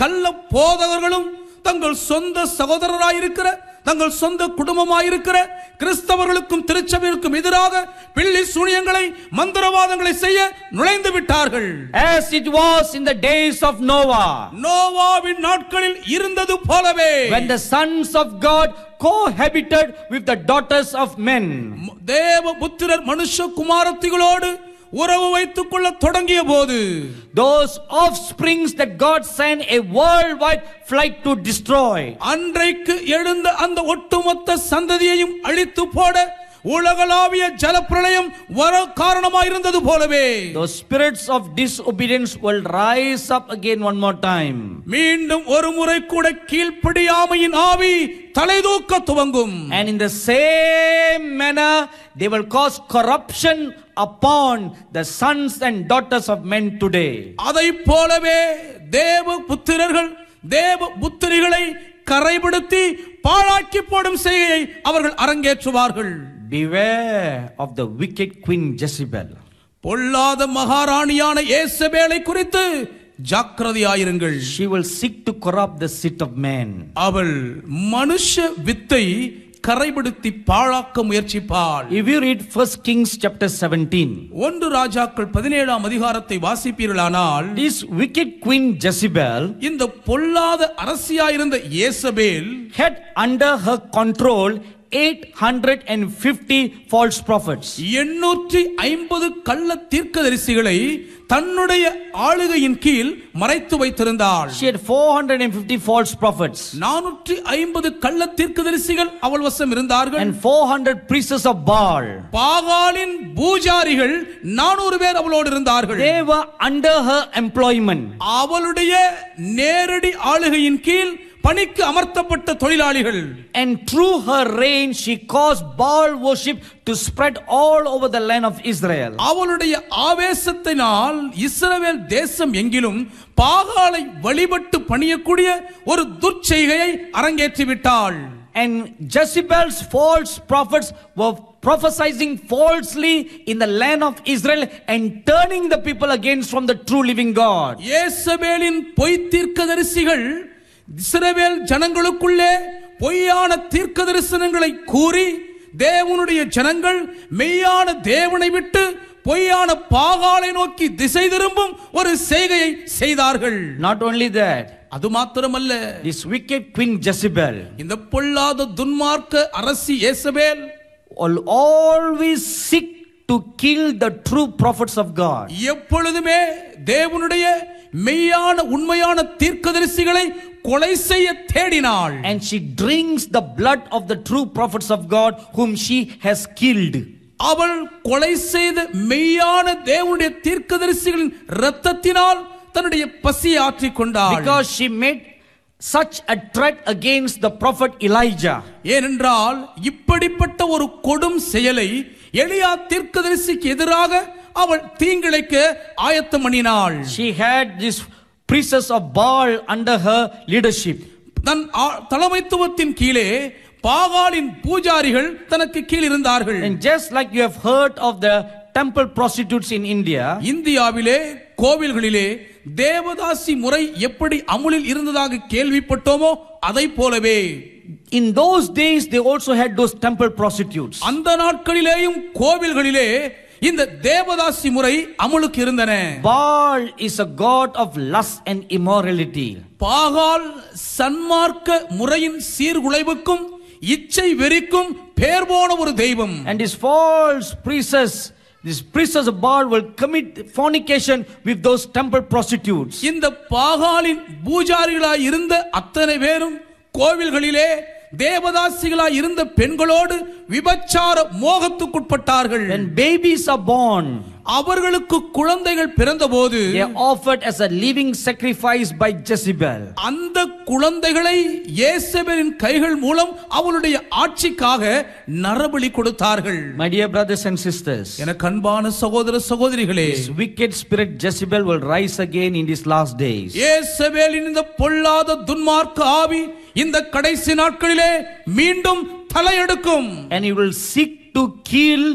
கள்ள போதகர்களும் தங்கள் சொந்த சகோதரராயிருக்கிற தங்கள் சொந்த குடும்பமாயிருக்கிற கிறிஸ்தவர்களுக்கும் திருச்சபைகளுக்கும் எதிராக பில்லி சூனியங்களை மந்திரவாதங்களை செய்ய நுழைந்து விட்டார்கள். As it was in the days of Noah, நோவாவின் நாட்களில் இருந்தது போலவே, when the sons of God cohabited with the daughters of men. தேவ புத்திரர் மனுஷ குமாரத்திகளோடு உறவு வைத்துக் கொள்ள தொடங்கிய போது, those offsprings that God sent a worldwide flight to destroy, அன்றைக்கு எழுந்த அந்த ஒட்டுமொத்த சந்ததியையும் அழித்து போட உலகளாவிய ஜலப்பிரளயம் வர காரணமாயிருந்தது போலவே, those spirits of disobedience will rise up again one more time. மீண்டும் ஒரு முறை கூட கீழ்ப்படியாமையின் ஆவி தலைதூக்க துவங்கும். And in the same manner they will cause corruption upon the sons and daughters of men today. அதை போலவே தேவ புத்திரர்கள் தேவ புத்திரிகளை கரைபடுத்தி பாழாக்கி போடும் செய்கையை அவர்கள் அரங்கேற்றுவார்கள். Beware of the wicked queen Jezebel. பொல்லாத மகாராணியான ஏசபேலை குறித்து ஜாக்கிரதையாயிருங்கள். She will seek to corrupt the seed of man. அவள் மனுஷ வித்தை கரைபடுத்தி பாழாக்க முயற்சிப்பாள். If you read 1 Kings chapter 17, 1 ராஜாக்கள் 17ஆம் அதிகாரத்தை வாசிப்பீர்களானால், this wicked queen Jezebel, இந்த பொல்லாத அரசியாயிருந்த ஏசபேல், had under her control 850 false prophets. 850 கள்ள தீர்க்கதரிசிகளை தன்னுடைய ஆளுகையின் கீழ் மறைத்து வைத்திருந்தாள். She had 450 false prophets. 450 கள்ள தீர்க்கதரிசிகள் அவள் வசம் இருந்தார்கள். And 400 priests of Baal. பாகாலின் பூஜாரிகள் 400 பேர் அவளோடு இருந்தார்கள். They were under her employment. அவளுடைய நேரடி ஆளுகையின் கீழ் பணிக்கு அமர்த்தப்பட்ட தொழிலாளிகள். And through her reign she caused Baal worship to spread all over the land of Israel. அவளுடைய ஆவேசத்தினால் இஸ்ரவேல் தேசம் எங்கிலும் பாகாலை வழிபட்டு பணியக்கூடிய ஒரு துர்ச்செய்கையை அரங்கேற்றி விட்டாள். And Jezebel's false prophets were prophesying falsely in the land of Israel and turning the people against from the true living God. ஏசபேலின் பொய் தீர்க்கதரிசிகள் இஸ்ரவேல் ஜனங்களுக்குள்ளே பொய்யான தீர்க்க தரிசனங்களை கூறி தேவனுடைய ஜனங்கள் மெய்யான தேவனை விட்டு பொய்யான பாகாலை நோக்கி திசை திரும்பும் ஒரு செய்கையை செய்தார்கள். Not only that, அது மாத்திரமல்ல, this wicked queen Jezebel, இந்த பொல்லாத துன்மார்க்க அரசி ஏசபேல், will always seek to kill the true prophets of God. எப்பொழுதுமே தேவனுடைய மெய்யான உண்மையான தீர்க்கதரிசிகளை கொலை செய்ய தேடினாள். And she drinks the blood of the true prophets of God whom she has killed. அவள் கொலை செய்த மெய்யான தேவனுடைய தீர்க்கதரிசிகளின் இரத்தத்தினால் தன்னுடைய பசியை ஆற்றிக் கொண்டாள். Because she made such a threat against the prophet Elijah. ஏனென்றால் இப்படிப்பட்ட ஒரு கொடும் செயலை எலியா தீர்க்கதரிசிக்கு எதிராக அவள் தீங்கிழைக்க ஆயத்தம் பண்ணினாள். She had this priestess of Baal under her leadership. தன் தலைமைத்துவத்தின் கீழே பாகாலின் பூஜாரிகள் தனக்கு கீழ் இருந்தார்கள். And just like you have heard of the temple prostitutes in India, இந்தியாவிலே கோவில்களிலே தேவதாசி முறை எப்படி அமுலில் இருந்ததாக கேள்விப்பட்டோமோ அதை போலவே in those days they also had those temple prostitutes. அந்த நாட்களிலேயும் கோவில்களிலே இந்த தேவதாசி முறை அமுலுக்கு இருந்தன. Baal is a god of lust and immorality. பாகால் சன்மார்க்க முறையின் சீர்குலைவுக்கும் இச்சை வெறிக்கும் பேர் போன ஒரு தெய்வம். And his false priests, these priests of Baal will commit fornication with those temple prostitutes. இந்த பாகாலின் பூஜாரிகளாய் இருந்த அத்தனை பேரும் கோவில்களிலே தேவதாசிகளாய் இருந்த பெண்களோடு விபச்சார மோகத்துக்குட்பட்டார்கள். When babies are born, அவர்களுக்கு குழந்தைகள் பிறந்தபோது they are offered as a living sacrifice by Jezebel. அந்த குழந்தைகளை யேசபேலின் கைகள் மூலம் அவளுடைய ஆட்சிக்காக நரபலி கொடுத்தார்கள். My dear brothers and sisters, எனக்கு அன்பான சகோதர சகோதரிகளே, this wicked spirit Jezebel will rise again in these last days. யேசபேலின் இந்த பொல்லாத துன்மார்க்க ஆவி இந்த கடைசி நாட்களிலே மீண்டும் தலையெடுக்கும். And he will seek to kill,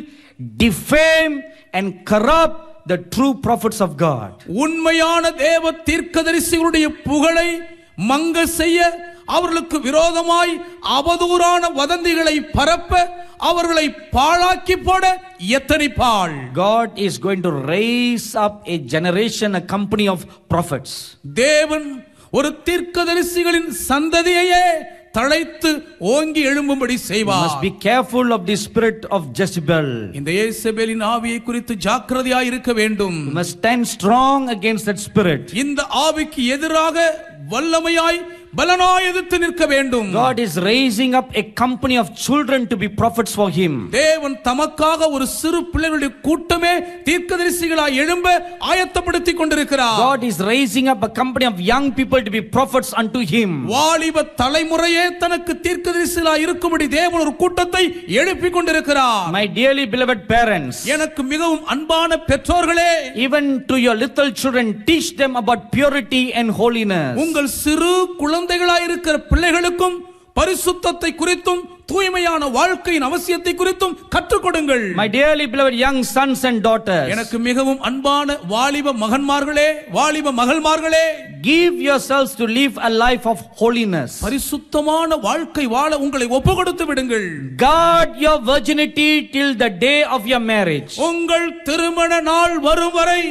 defame and corrupt the true prophets of God. உண்மையான தேவ தீர்க்கதரிசிகளுடைய புகழை மங்க செய்ய, அவர்களுக்கு விரோதமாய் அவதூறான வதந்திகளை பரப்ப, அவர்களை பாழாக்கி போட எத்தனிப்பாள். God is going to raise up a generation, a company of prophets. தேவன் ஒரு தீர்க்கதரிசிகளின் சந்ததியையே தழைத்து ஓங்கி எழும்பும்படி செய்வார். Must be careful of the spirit of Jezebel. இந்த யேசபேலின் ஆவியை குறித்து ஜாக்கிரதையாய் இருக்க வேண்டும். You must stand strong against that spirit. இந்த ஆவிக்கு எதிராக வல்லமையாய் பலனாய் எதிர்த்து நிற்க வேண்டும். God is raising up a company of children to be prophets for him. தேவன் தமக்காக ஒரு சிறு பிள்ளைகளுடைய கூட்டமே தீர்க்கதரிசிகளாய் எழும்ப ஆயத்தப்படுத்திக் கொண்டிருக்கிறார். God is raising up a company of young people to be prophets unto him. வாலிப தலைமுறையே தனக்கு தீர்க்கதரிசிகளாய் இருக்கும்படி தேவன் ஒரு கூட்டத்தை எழுப்பிக் கொண்டிருக்கிறார். My dearly beloved parents, எனக்கு மிகவும் அன்பான பெற்றோர்களே, even to your little children teach them about purity and holiness. உங்கள் சிறு குழந்தைகளாய் இருக்கிற பிள்ளைகளுக்கும் பரிசுத்தத்தை குறித்தும் தூய்மையான வாழ்க்கையின் அவசியத்தை குறித்தும் கற்றுக் கொடுங்கள். My dearly beloved young sons and daughters, எனக்கு மிகவும் அன்பான வாலிப மகன்மார்களே, வாலிப மகள்மார்களே, give yourselves to live a life of holiness. பரிசுத்தமான வாழ்க்கை வாழ உங்களை ஒப்புக்கொடுத்து விடுங்கள். Guard your virginity till the day of your marriage. உங்கள் திருமண நாள் வரும் வரை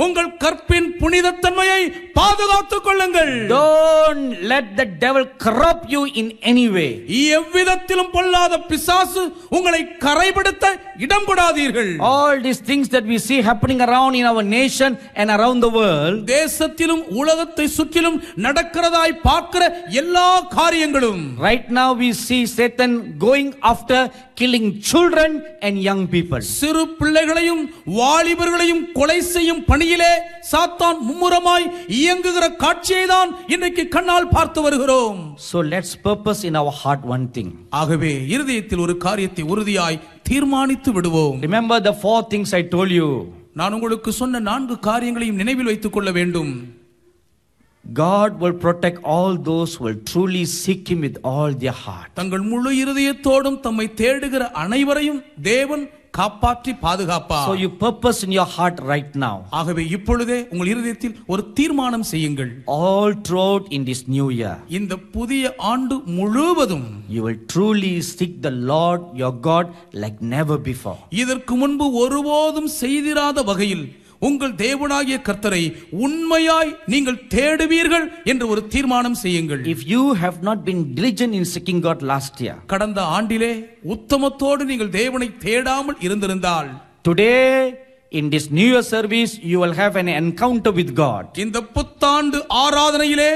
உங்கள் கற்பின் புனிதத்தன்மையை பாதுகாத்துக் கொள்ளுங்கள். Don't let the devil corrupt you in any way. எவ்விதத்திலும் பொல்லாத பிசாசு உங்களை கரைபடுத்த இடம் கொடாதீர்கள். All these things that we see happening around in our nation and around the world, தேசத்திலும் உலகத்தை சுற்றிலும் நடக்கிறதாய் பார்க்கிற எல்லா காரியங்களும், right now we see Satan going after killing children and young people. சிறு பிள்ளைகளையும் வாலிபர்களையும் கொலை செய்யும் பணியிலே சாத்தான் மும்முரமாய் இயங்குகிற காட்சியை தான் இன்றைக்கு கண்ணால் பார்த்து வருகிறோம். So let's purpose in our heart one thing. ஆகவே இருதயத்தில் ஒரு காரியத்தை உறுதியாய் தீர்மானித்து விடுவோம். Remember the 4 things I told you. நான் உங்களுக்கு சொன்ன 4 காரியங்களையும் நினைவில் வைத்துக் கொள்ள வேண்டும். God will protect all those who will truly seek him with all their heart. தங்கள் முழு இருதயத்தோடும் தம்மை தேடுகிற அனைவரையும் தேவன் காப்பாற்றி பாதுகாப்பார். So you purpose in your heart right now. ஆகவே இப்பொழுதே உங்கள் இருதயத்தில் ஒரு தீர்மானம் செய்யுங்கள். All throughout in this new year, இந்த புதிய ஆண்டு முழுவதும் you will truly seek the Lord your God like never before. இதற்கு முன்பு ஒருபோதும் செய்திராத வகையில் உங்கள் தேவனாகிய கர்த்தரை உண்மையாய் நீங்கள் தேடுவீர்கள் என்று ஒரு தீர்மானம் செய்யுங்கள். If you have not been diligent in seeking God last year, கடந்த ஆண்டிலே உத்தமத்தோடு நீங்கள் தேவனை தேடாமல் இருந்திருந்தால், today in this new year service you will have an encounter with God. இந்த புத்தாண்டு ஆராதனையிலே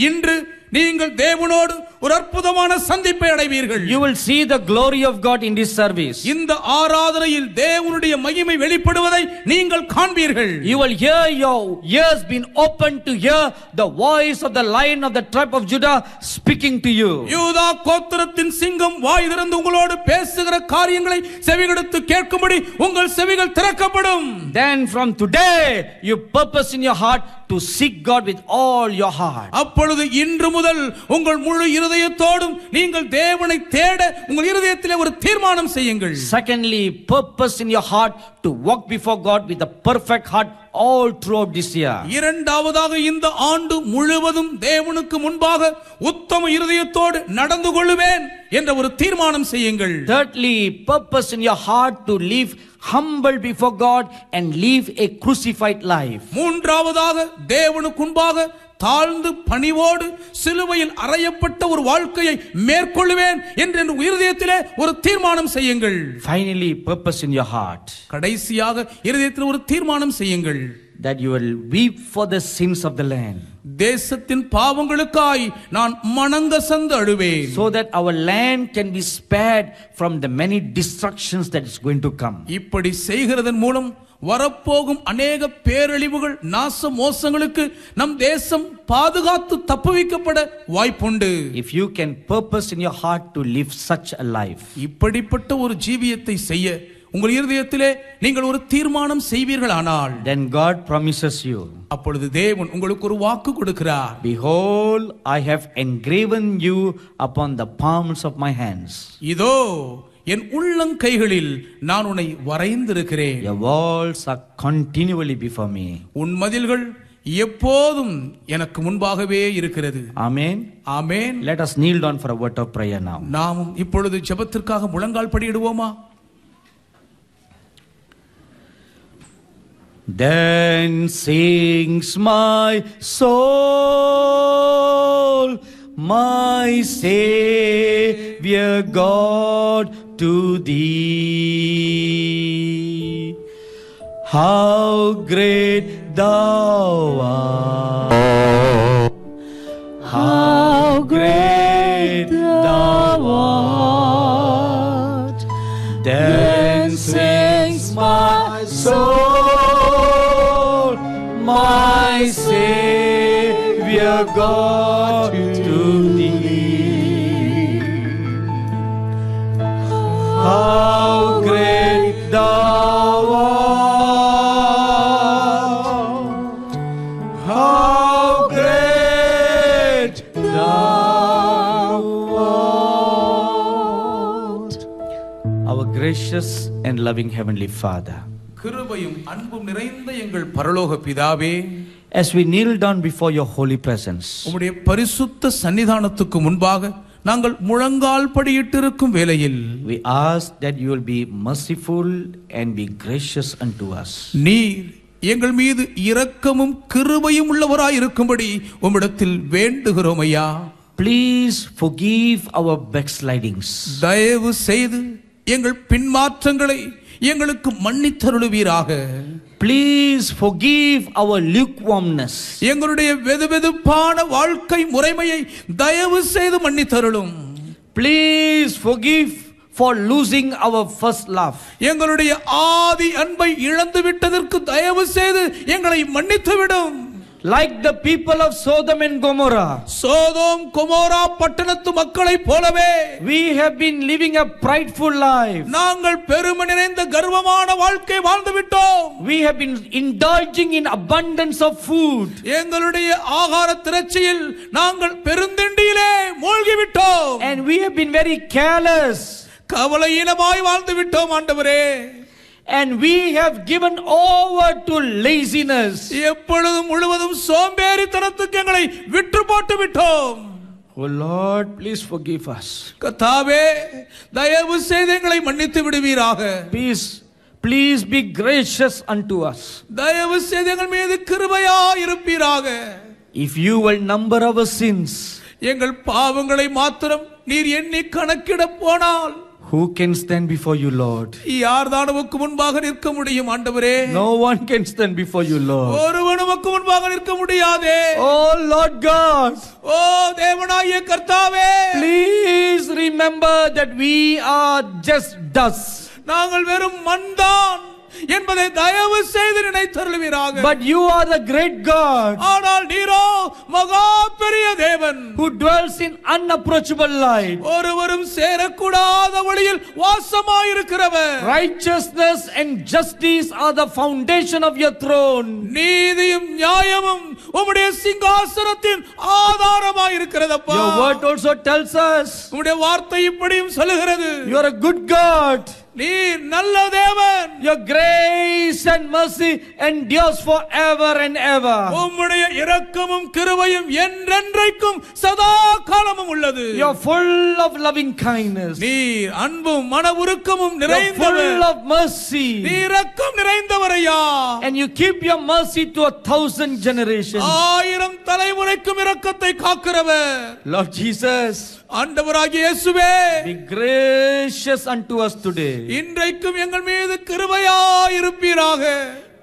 இன்று நீங்கள் தேவனோடு ஒரு அற்புதமான சந்திப்பை அடைவீர்கள். You will see the glory of God in this service. இந்த ஆராதனையில் தேவனுடைய மகிமை வெளிப்படுவதை நீங்கள் காண்பீர்கள். You will hear, your ears been opened to hear the voice of the Lion of the tribe of Judah speaking to you. யூதா கோத்திரத்தின் சிங்கம் வாய் திறந்து உங்களோடு பேசுகிற காரியங்களை செவிகொடுத்து கேட்கும்படி உங்கள் செவிகள் திறக்கப்படும். Then from today you purpose in your heart to seek God with all your heart. அப்பொழுது இன்று முதல் உங்கள் முழு இருதயத்தோடும் நீங்கள் தேவனை தேட உங்கள் இருதயத்திலே ஒரு தீர்மானம் செய்யுங்கள். Secondly, purpose in your heart to walk before God with a perfect heart all throughout this year. இரண்டாவதாக இந்த ஆண்டு முழுவதும் தேவனுக்கு முன்பாக உத்தம இருதயத்தோடு நடந்து கொள்வேன் என்ற ஒரு தீர்மானம் செய்யுங்கள். Thirdly, purpose in your heart to live humble before God and live a crucified life. மூன்றாவதாக தேவனுக்கு முன்பாக தாழ்ந்து பணிவோடு சிலுவையில் அறையப்பட்ட ஒரு வாழ்க்கையை மேற்கொள்வேன் என்று இருதயத்திலே ஒரு தீர்மானம் செய்யுங்கள். Finally, purpose in your heart. கடைசியாக இருதயத்தில் ஒரு தீர்மானம் செய்யுங்கள். That you will weep for the sins of the land. தேசத்தின் பாவங்களுக்காய் நான் மனங்கசந்து அழுவேன். So that our land can be spared from the many destructions that is going to come. இப்படி செய்கிறதன் மூலம் வரப்போகும் அநேக பேரழிவுகள் நாச மோசங்களுக்கு நம் தேசம் பாதுகாத்து தப்புவிக்கப்பட வாய்ப்புண்டு. If you can purpose in your heart to live such a life, இப்படிப்பட்ட ஒரு ஜீவியத்தை செய்ய உங்கள் இருதயத்திலே நீங்கள் ஒரு தீர்மானம் செய்வீர்களானால், then God promises you, அப்பொழுது தேவன் உங்களுக்கு ஒரு வாக்கு கொடுக்கிறார். behold, I have engraven you upon the palms of my hands. இதோ என் உள்ளங்கைகளில் நான் உன்னை வரைந்திருக்கிறேன். Your walls are continually before me. உன் மதில்கள் எப்போதும் எனக்கு முன்பாகவே இருக்கிறது. Amen. Amen. Let us kneel down for a word of prayer now. நாமும் இப்பொழுது ஜெபத்திற்காக முழங்கால் படியிடுவோமா? Then sings my soul, my Savior God, to thee. How great thou art! How great thou art! Then sings my soul, my Savior God, to thee. How great thou art! How great thou art! Our gracious and loving Heavenly Father, கிருபையும் அன்பும் நிறைந்த எங்கள் பரலோக பிதாவே, as we kneel down before your holy presence, உம்முடைய பரிசுத்த சன்னிதானத்துக்கு முன்பாக நாங்கள் முழங்கால் படியிட்டிருக்கும் வேளையில், we ask that you will be merciful and be gracious unto us. நீர் எங்கள் மீது இரக்கமும் கிருபையும் உள்ளவராய் இருக்கும்படி உம்மிடத்தில் வேண்டுகிறோம் ஐயா. Please forgive our backslidings. தயவு செய்து எங்கள் பின்மாற்றங்களை எங்களுக்கு மன்னித்தருளுவீராக. Please forgive our lukewarmness. எங்களுடைய வெதுவெதுப்பான வாழ்க்கை முறைமையை தயவு செய்து மன்னித்தருளும். Please forgive for losing our first love. எங்களுடைய ஆதி அன்பை இழந்து விட்டதற்கு தயவு செய்து எங்களை மன்னித்துவிடும். Like the people of Sodom and Gomorrah, Sodom Gomorrah பட்டணத்து மக்களை போலவே we have been living a prideful life. நாங்கள் பெருமை நிறைந்த கர்வமான வாழ்க்கை வாழ்ந்து விட்டோம். We have been indulging in abundance of food. எங்களுடைய ஆகார திரட்சியில் நாங்கள் பெருந்திண்டியிலே மூழ்கி விட்டோம். And we have been very careless. கவலையீனமாய் வாழ்ந்து விட்டோம் ஆண்டவரே. And we have given over to laziness. எப்பொழுதும் முழுவதும் சோம்பேறித்தனத்துக்கு எங்களை விற்று போட்டு விட்டோம். Oh Lord, please forgive us. கர்த்தாவே, தயவு செய்து எங்களை மன்னித்து விடுவீராக. Please be gracious unto us. தயவு செய்து எங்கள் மீது கிருபையாய் இருப்பீராக. If you will number our sins, எங்கள் பாவங்களை மாத்திரம் நீர் எண்ணி கணக்கிட போனால், who can stand before you, Lord? யார்தான் உமக்கு முன்பாக நிற்க முடியும் ஆண்டவரே? No one can stand before you, Lord. ஒருவனும் உமக்கு முன்பாக நிற்க முடியாதே. Oh Lord God, ஓ தேவனாகிய கர்த்தாவே, please remember that we are just dust. நாங்கள் வெறும் மண்தான். என்பதை தயவு செய்து நினைத்தருளுவீராக. But you are the great God, ஆனால் நீரோ மகா பெரிய தேவன், who dwells in unapproachable light. ஒருவரும் சேரக்கூடாத ஒளியில் வாசமாயிருக்கிறவர். Righteousness and justice are the foundation of your throne. நீதியும் நியாயமும் உம்முடைய சிங்காசனத்தின் ஆதாரமாயிருக்கிறதப்பா. Your word also tells us உம்முடைய வார்த்தை இப்படியும் சொல்லுகிறது, you are a good God. நீர் நல்ல தேவன். Your grace and mercy endures forever and ever. உம்முடைய இரக்கமும் கிருபையும் என்றென்றைக்கும் சதா காலமும் உள்ளது. You are full of loving kindness. நீர் அன்பும் மன உருக்கமும் You are நிறைந்தவர். full of mercy. நீர் இரக்கம் நிறைந்தவரையா. And you keep your mercy to 1,000 generations. 1000 தலைமுறைக்கும் இரக்கத்தை காக்கிறவர். Lord Jesus, ஆண்டவராகிய இயேசுவே, be gracious unto us today. இன்றைக்கும் எங்கள் மீது கிருபையாயிருப்பீராக.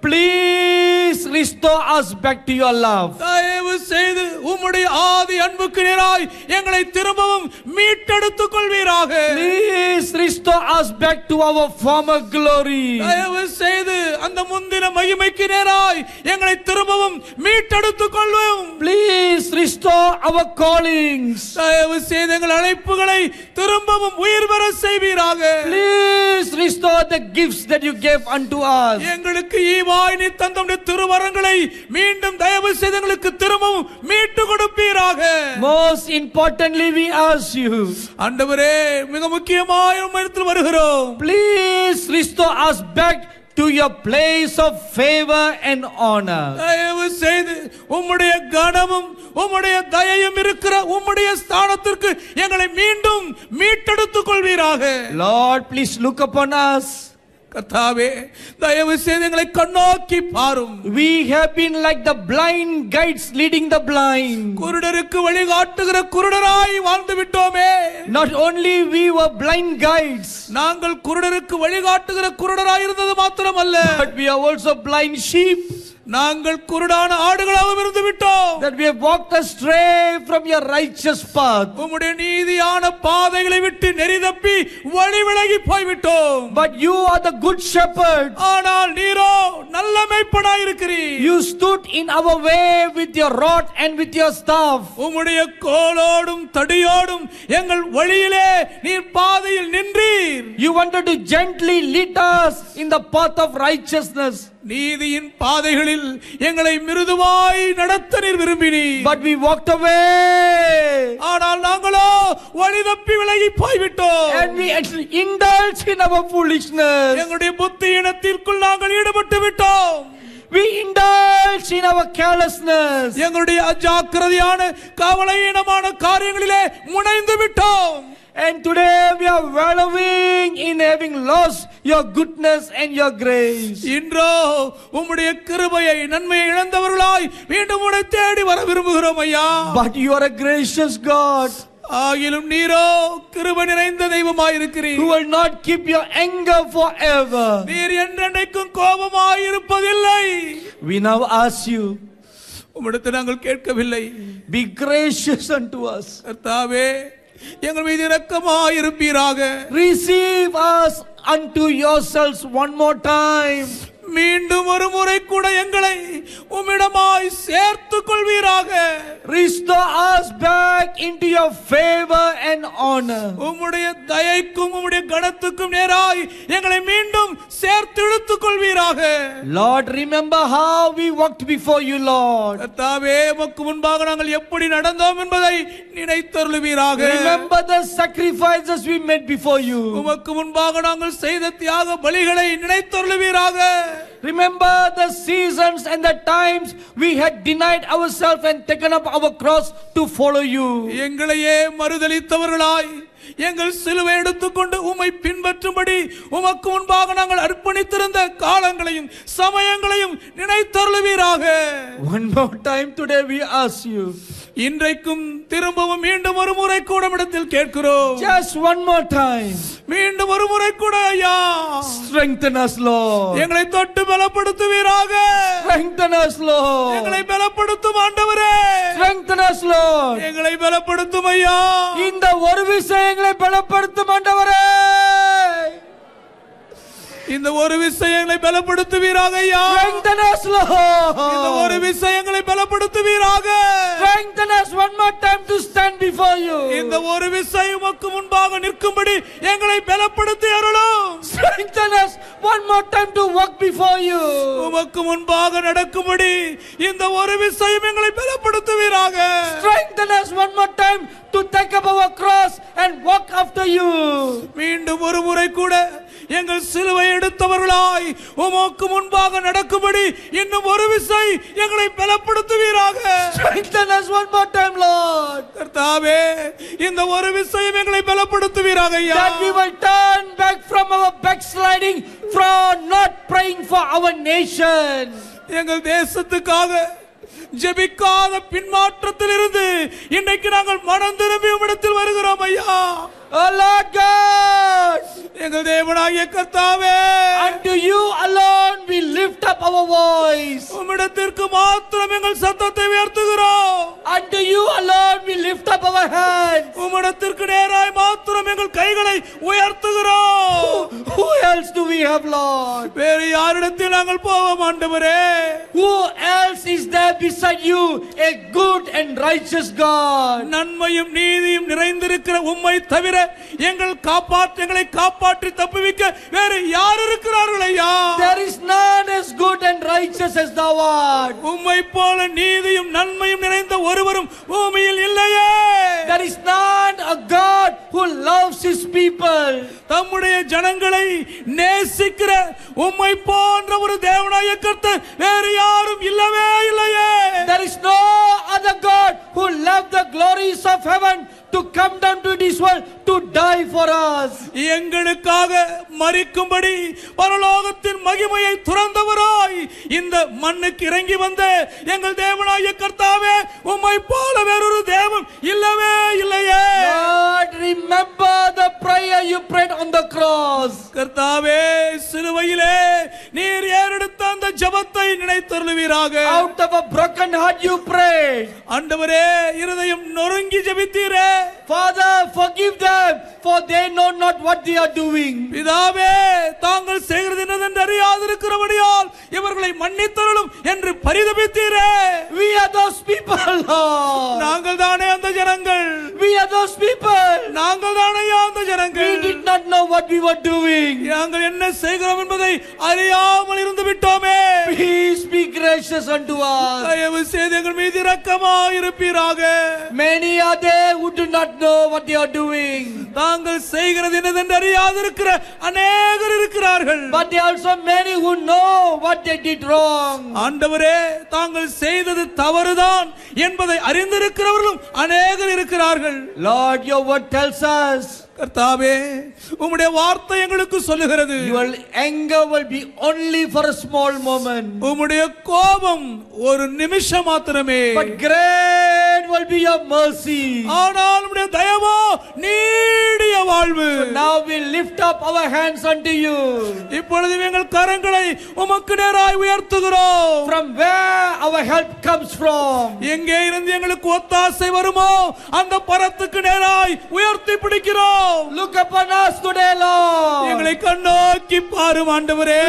Please restore us back to your love. தயவு செய்து உம்முடைய ஆதி அன்புக்கு நேராய் எங்களை திரும்பவும் மீட்டெடுத்துக் கொள்வீராக. Please restore us back to our former glory. தயவு செய்து அந்த முந்தின மகிமைக்கு நேராய் எங்களை திரும்பவும் மீட்டெடுத்துக் கொள்வோம். Please restore our callings. தயவு செய்து எங்கள் அழைப்புகளை திரும்பவும் உயிர் பெற செய்வீராக. Please restore the gifts that you gave unto us. எங்களுக்கு ஈவாய் நீ தந்த திருவரங்களை மீண்டும் தயவு செய்து எங்களுக்கு திரும்பவும் மீட்டு கொடுப்பீராக. Most importantly, we ask you, ஆண்டவரே, மிக முக்கியமாய் உம்மிடத்தில் வருகிறோம். please restore us back to your place of favor and honor. தயவு செய்து உம்முடைய கனமும் உம்முடைய தயையும் இருக்கிற உம்முடைய ஸ்தானத்திற்கு எங்களை மீண்டும் மீட்டெடுத்துக் கொள்வீராக. Lord, please look upon us. கர்த்தாவே, தயவு செய்து எங்களை கண்ணோக்கி பாரும். We have been like the blind guides leading the blind. குருடருக்கு வழிகாட்டுகிற குருடராய் வாழ்ந்து விட்டோமே. Not only we were blind guides, நாங்கள் குருடருக்கு வழிகாட்டுகிற குருடராய் இருந்தது மாத்திரமல்ல, but we are also blind sheep. நாங்கள் குருடான ஆடுகளாகவும் இருந்து விட்டோம். That we have walked astray from your righteous path. உம்முடைய நீதியான பாதைகளை விட்டு நெறி தப்பி வழி விலகி போய்விட்டோம். But you are the good shepherd. ஆனால் நீரோ நல்ல மேய்ப்பனாய் இருக்கிறீர். You stood in our way with your rod and with your staff. உம்முடைய கோலோடும் தடியோடும் எங்கள் வழியிலே நீர் பாதையில் நின்றீர். You wanted to gently lead us in the path of righteousness. நீதியின் பாதைகளில் எங்களை மிருதுவாய் நடத்த நீர் விரும்பினீர். But we walked away. ஆனால் நாங்களோ வழி தப்பி விலகி போய்விட்டோம். And we indulged in our foolishness. எங்களுடைய புத்தியினத்திற்குள் நாங்கள் ஈடுபட்டு விட்டோம். We indulged in our carelessness. எங்களுடைய அஜாக்கிரதையான கவலையீனமான காரியங்களிலே முனைந்து விட்டோம். And today we are wallowing in having lost your goodness and your grace. இன்றோ உம்முடைய கிருபையை நன்மையை இழந்தவர்களாய் மீண்டும் உம்மை தேடி வர விரும்புகிறோம் ஐயா. But you are a gracious God. ஆகிலும் நீரோ கிருபை நிறைந்த தெய்வமாய் இருக்கிறீர். Who will not keep your anger forever. நீர் என்றென்றைக்கும் கோபமாய் இருப்பதில்லை. We now ask you, உம்மிடத்தில் நாங்கள் கேட்கவில்லை, be gracious unto us. கர்த்தாவே, எங்கள் மீது இரக்கமாய் இருப்பீராக. Receive us unto yourselves one more time. மீண்டும் ஒரு முறை கூட எங்களை உம்மிடமாய் சேர்த்துக் கொள்வீராக. Restore us back into your favor and honor. உம்முடைய தயைக்கும் உம்முடைய கனத்துக்கும் நேராய் எங்களை மீண்டும் சேர்த்து இழுத்துக் கொள்வீராக. Lord, remember how we walked before you, Lord. கர்த்தாவே, உமக்கு முன்பாக நாங்கள் எப்படி நடந்தோம் என்பதை நினைத்தருளுவீராக. Remember the sacrifices we made before you. உமக்கு முன்பாக நாங்கள் செய்த தியாக பலிகளை நினைத்தருளுவீராக. Remember the seasons and the times we had denied ourselves and taken up our cross to follow you. எங்களையே மறுதலித்தவர்களாய் எங்கள் சிலுவை எடுத்துக்கொண்டு உம்மை பின்பற்றும்படி உமக்கு முன்பாக நாங்கள் அர்ப்பணித்திருந்த காலங்களையும் சமயங்களையும் நினைத்தருளுவீராக. One more time today we ask you. இன்றைக்கும் திரும்பவும் மீண்டும் ஒரு முறை கூட இடத்தில் கேட்கிறோம். Just one more time. மீண்டும் ஒரு முறை கூட ஐயா. Strengthen us, Lord. எங்களை தொட்டு பலப்படுத்துவீராக. Strengthen us, Lord. எங்களை பலப்படுத்தும் ஆண்டவரே. Strengthen us, Lord. எங்களை பலப்படுத்தும் ஐயா. இந்த ஒரு விஷயங்களை பலப்படுத்தும் ஆண்டவரே. இந்த ஒரு விஷயங்களை பலப்படுத்துவீராக ஐயா. Strengthen us, Lord. இந்த ஒரு விஷயங்களை பலப்படுத்துவீராக. Strengthen us one more time to stand before you. இந்த ஒரு விஷயம் உமக்கு முன்பாக நிற்கும்படி எங்களை பலப்படுத்தி அருளும். Strengthen us one more time to walk before you. உமக்கு முன்பாக நடக்கும்படி இந்த ஒரு விஷயம் எங்களை பலப்படுத்துவீராக. Strengthen us one more time to take up our cross and walk after you. மீண்டும் ஒரு முறை கூட எங்கள் சிலுவை எடுத்தவர்களாய் உமக்கு முன்பாக நடக்கும்படி இன்னும் ஒரு விசை எங்களை பலப்படுத்துவீராக. Strengthen us one more time, Lord. கர்த்தாவே, இந்த ஒரு விஷயம் எங்களை பலப்படுத்துவீராக ஐயா. That we will turn back from our backsliding, from not praying for our nation. எங்கள் தேசத்துக்காக ஜெபிக்காத பின்மாற்றத்தில் இருந்து இன்றைக்கு நாங்கள் மனம் திரும்பி உம்மிடத்தில் வருகிறோம் ஐயா. Oh Lord God, எங்கள் தேவனாகிய கர்த்தாவே, unto you alone we lift up our voice. உம்மிடத்திற்கு மாத்திரம் எங்கள் சத்தத்தை உயர்த்துகிறோம். Unto you alone we lift up our hands. உம்மிடத்திற்கு நேராய் மாத்திரம் எங்கள் கைகளை உயர்த்துகிறோம். Who else do we have, Lord? வேறு யாரிடத்தில் நாங்கள் போவோம் ஆண்டவரே? Who else is there beside you, a good and righteous God? நன்மையும் நீதியும் நிறைந்திருக்கிற உம்மை தவிர எங்களை காப்பாற்றி தப்புவிக்க வேறு யார் இருக்கிறார்கள் ஐயா? There is none as good and righteous as thou art. உம்மை போல நீதியும் நன்மையும் நிறைந்த ஒருவரும் பூமியில் இல்லையே. There is not a God who loves his people. தம்முடைய ஜனங்களை நேசிக்கிற உம்மை போன்ற ஒரு தேவனாகிய கர்த்தர் வேறு யாரும் இல்லவே இல்லையே. There is no other God who loved the glories of heaven to come down to this world to die for us. எங்களுக்காக மரிக்கும்படி பரலோகத்தின் மகிமையை துறந்தவராய் இந்த மண்ணுக்கு இறங்கி வந்த எங்கள் தேவனாகிய கர்த்தாவே, உம்மை போல வேறொரு தேவன் இல்லவே இல்லையே. Lord, remember the prayer you prayed on the cross. கர்த்தாவே, சிலுவையிலே நீர் ஏறெடுத்த அந்த ஜெபத்தை நினைத்தருளுவீராக. Out of a broken heart you prayed. ஆண்டவரே, இருதயம் நொறுங்கி ஜெபித்தீரே. Father, forgive them, for they know not what they are doing. பிதாவே, தாங்கள் செய்கிறது என்னவென்று அறியாதிருக்கிறபடியால் இவர்களை மன்னித்தருளும் என்று பரிதபித்தீரே. We are those people, Lord. நாங்கள் தானே அந்த ஜனங்கள். We are those people. நாங்கள் தானே அந்த ஜனங்கள். We did not know what we were doing. நாங்கள் என்ன செய்கிறோம் என்பதை அறியாமல் இருந்து விட்டோமே. Please be gracious unto us. தயவு செய்து எங்கள் மீது இரக்கமாய் இருப்பீராக. Many are there who do not know what they are doing. தாங்கள் செய்கிறது என்னவென்று அறியாதிருக்கிற அநேகர் இருக்கிறார்கள். But there are also many who know what they did wrong. ஆண்டவரே, தாங்கள் செய்தது தவறுதான் என்பதை அறிந்திருக்கிறவர்களும் அநேகர் இருக்கிறார்கள். Lord, your word tells us, கர்த்தாவே, உம்முடைய வார்த்தை எங்களுக்கு சொல்லுகிறது, your anger will be only for a small moment. உம்முடைய கோபம் ஒரு நிமிஷம் மாத்திரமே. But great will be your mercy. ஆனால் உம்முடைய தயவோ நீடிய வாழ்வு. So now we lift up our hands unto you. இப்பொழுது எங்கள் கரங்களை உமக்கு நேராய் உயர்த்துகிறோம். From where our help comes from. எங்கே இருந்து எங்களுக்கு ஒத்தாசை வருமோ அந்த பரத்துக்கு நேராய் உயர்த்தி பிடிக்கிறோம். Look upon us today, Lord. எங்களை கண்ணோக்கி பாரும் ஆண்டவரே.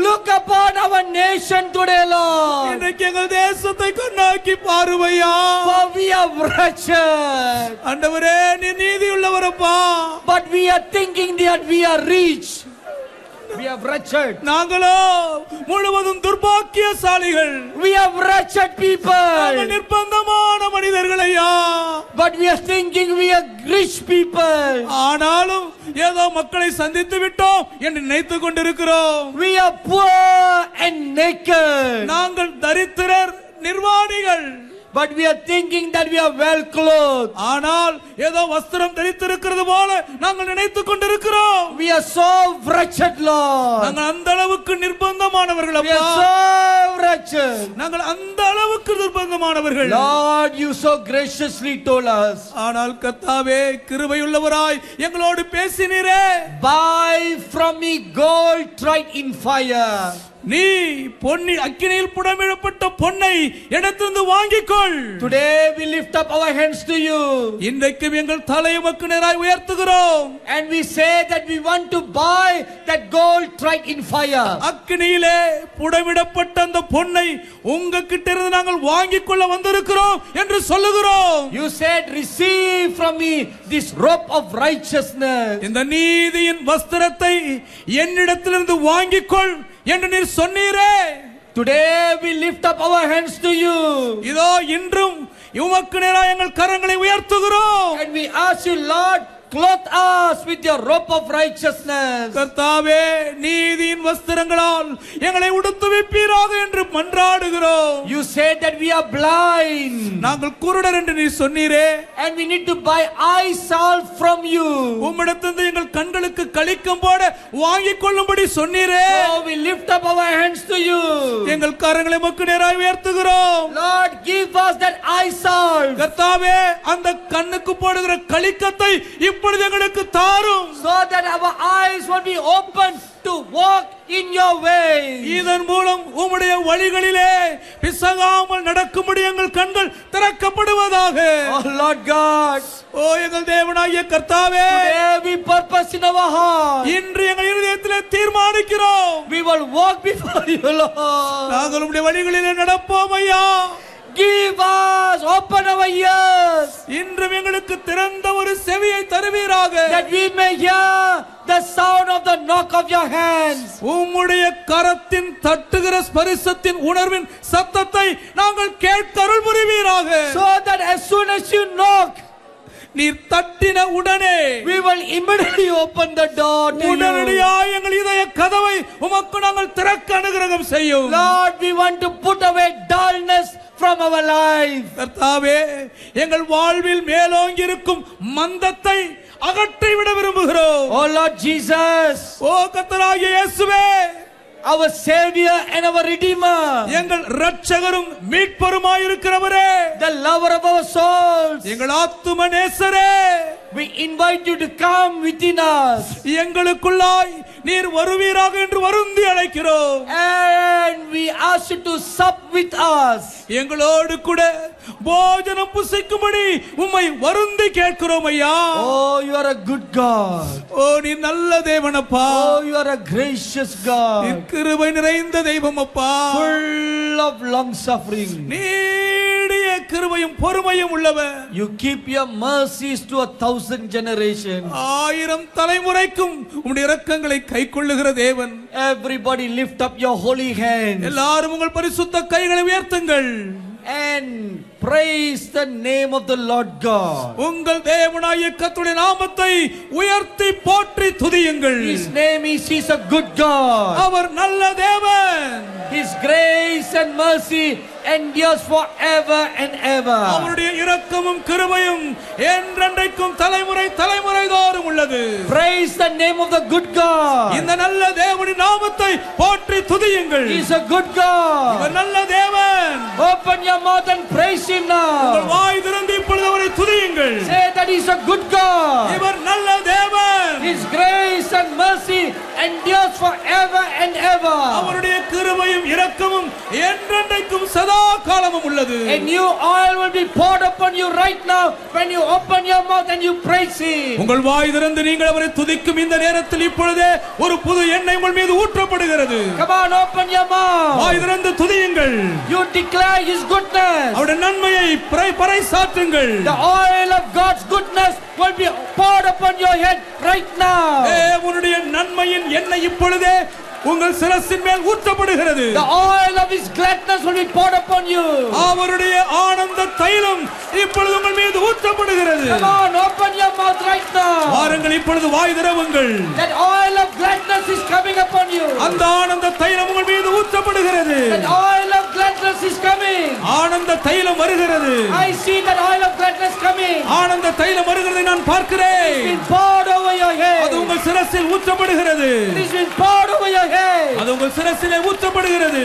Look upon our nation today, Lord. இன்றைக்கு எங்கள் தேசத்தை கண்ணோக்கி பாரும் ஐயா. For we are wretched. ஆண்டவரே, நீ நீதி உள்ளவரப்பா. But we are thinking that we are rich. We are wretched. நாங்களோ முழுவதும் துர்பாக்கியசாலிகள். We are wretched people. நாங்கள் நிர்பந்தமான மனிதர்கள் ஐயா. But we are thinking we are rich people. ஆனாலும் ஏதோ மக்களை சந்தித்து விட்டோம் என்று நினைத்துக் கொண்டிருக்கிறோம். We are poor and naked. நாங்கள் தரித்திரர், நிர்வாணிகள். But we are thinking that we are well clothed. ஆனால் ஏதோ வஸ்திரம் தரித்திருக்கிறது போல நாங்கள் நினைத்துக் கொண்டிருக்கிறோம். We are so wretched, Lord. நாங்கள் அந்த அளவுக்கு நிர்பந்தமானவர்கள் We அப்பா. are so wretched. நாங்கள் அந்த அளவுக்கு துர்பங்கமானவர்கள். Lord, you so graciously told us. ஆனால் கர்த்தாவே கிருபையுள்ளவராய் எங்களோடு பேசினீரே. Buy from me gold tried in fire. நீ பொன்னி அக்கினியில் புடமிடப்பட்ட பொன்னை இடத்திலிருந்து வாங்கிக்கொள். Today we lift up our hands to you. இன்றைக்கு எங்கள் தலையை உமக்கு நேராய் உயர்த்துகிறோம். And we say that we want to buy that gold tried in fire. அக்கினியிலே புடமிடப்பட்ட அந்த பொன்னை உங்ககிட்ட இருந்து நாங்கள் வாங்கிக்கொள்ள வந்திருக்கிறோம் என்று சொல்லுகிறோம். You said, receive from me this robe of righteousness. இந்த நீதியின் வஸ்திரத்தை என்னிடத்திலிருந்து வாங்கிக்கொள் என்று நீர் சொன்னீரே. Today we lift up our hands to you. இதோ இன்றும் உமக்கு நேராக எங்கள் கரங்களை உயர்த்துகிறோம். And we ask you, Lord, clothe us with your robe of righteousness. கர்த்தாவே நீதியின் வஸ்திரங்களால் எங்களை உடுத்துவிப்பீராக என்று மன்றாடுகிறோம். You said that we are blind. நாங்கள் குருடர் என்று நீர் சொன்னீரே. And we need to buy eye salve from you. உம்மிடத்திலிருந்து எங்கள் கண்களுக்கு களிக்கம் போட வாங்கிக் கொள்ளும்படி சொன்னீரே. So we lift up our hands to you. எங்கள் கரங்களை உமக்கு நேராக உயர்த்துகிறோம். Lord, give us that eye salve. கர்த்தாவே அந்த கண்ணுக்கு போடுகிற களிக்கத்தை இப்பொழுது எங்களுக்கு தாரும். So that our eyes will be open to walk in your way. இதன் மூலம் உம்முடைய வழிகளிலே பிசகாமல் நடக்கும்படி எங்கள் கண்கள் திறக்கப்படுவதாக. Oh Lord God, ஓ எங்கள் தேவனாகிய கர்த்தாவே, today we purpose in our heart. இன்று எங்கள் இதயத்திலே தீர்மானிக்கிறோம். We will walk before you, Lord. நாங்கள் உம்முடைய வழிகளிலே நடப்போம் ஐயா. Give us, open our ears, இன்று எங்களுக்கு திறந்த ஒரு செவியை தருவீராக. that we may hear the sound of the knock of your hands. உம்முடைய கரத்தின் தட்டுகிற ஸ்பரிசத்தின் உணர்வின் சத்தத்தை நாங்கள் கேட்க அருள் புரிவீராக. So that as soon as you knock, நீர் தட்டின உடனே we will immediately open the door to you. உடனடியாக எங்கள் இதய கதவை உமக்கு நாங்கள் திறக்க அனுகிரகம் செய்யும். Lord, we want to put away dullness from our life. கர்த்தாவே எங்கள் வாழ்வில் மேலோங்கி இருக்கும் மந்தத்தை அகற்றி விட விரும்புகிறோம். Oh Lord Jesus, ஓ கர்த்தராகிய இயேசுவே, our Savior and our Redeemer, எங்கள் இரட்சகரும் மீட்பருமாய் இருக்கிறவரே, the lover of our souls, எங்கள் ஆத்தும நேசரே, we invite you to come within us. எங்களுக்குள்ளாய் நீர் வருவீராக என்று வருந்தி அழைக்கிறோம். And we ask you to sup with us. எங்களோடு கூட போஜனம் புசிக்கும்படி உம்மை வருந்தி கேட்கிறோம் ஐயா. Oh, you are a good God. ஓ நீ நல்ல தேவனப்பா. Oh, you are a gracious God. கிருபை நிறைந்த தெய்வம் அப்பா. Full of long suffering. நீடிய கிருபையும் பொறுமையும் உள்ளவர். You keep your mercies to 1,000 generations. 1000 தலைமுறைக்கும் உம்முடைய இரக்கங்களை கைக்கொள்ளுகிற தேவன். Everybody lift up your holy hands. எல்லாரும் உங்கள் பரிசுத்த கைகளை உயர்த்துங்கள். And praise the name of the Lord God. உங்கள் தேவனாகிய கர்த்தருடைய நாமத்தை உயர்த்தி போற்றி துதியுங்கள். His name is, He's a good God. அவர் நல்ல தேவன். His grace and mercy endures forever and ever. அவருடைய இரக்கமும் கிருபையும் என்றென்றைக்கும் தலைமுறை தலைமுறை தோறும் உள்ளது. Praise the name of the good God. இந்த நல்ல தேவனின் நாமத்தை போற்றி துதியுங்கள். He's a good God. அவர் நல்ல தேவன். Open your mouth and praise Him now. உங்கள் வாய் திறந்து இப்பொழுது அவரை துதியுங்கள். Say that He's a good God. இவர் நல்ல தேவன். His grace and mercy endures forever and ever. அவருடைய கிருபையும் இரக்கமும் என்றென்றைக்கும் சதா காலமும் உள்ளது. A new oil will be poured upon you right now when you open your mouth and you praise Him. உங்கள் வாய் திறந்து நீங்கள் அவரை துதிக்கும் இந்த நேரத்தில் இப்பொழுதே ஒரு புது எண்ணெய் உங்கள் மீது ஊற்றப்படுகிறது. Come on, open your mouth. வாய் திறந்து துதியுங்கள். You declare His goodness. அவருடைய நன்மையை பறைசாற்றுங்கள். The oil of God's goodness will be poured upon your head right now. தேவனுடைய நன்மையின் எண்ணெய் இப்பொழுதே உங்கள் சிரசின் மேல் ஊற்றப்படுகிறது. The oil of His gladness will be poured upon you. அவருடைய ஆனந்த தைலம் இப்பொழுது உங்கள் மீது ஊற்றப்படுகிறது. Come on, open your mouth right now. வாருங்கள் இப்பொழுது வாய் திறவுங்கள். That oil of gladness is coming upon you. அந்த ஆனந்த தைலம் உங்கள் மீது ஊற்றப்படுகிறது. That oil of gladness is coming. ஆனந்த தைலம் வருகிறது. I see that oil of gladness coming. ஆனந்த தைலம் வருகிறதை நான் பார்க்கிறேன். It's been poured over your head. அது உங்கள் சிரசில் ஊற்றப்படுகிறது. It's been poured over your head. அது உங்கள் சிரசிலே ஊற்றப்படுகிறது.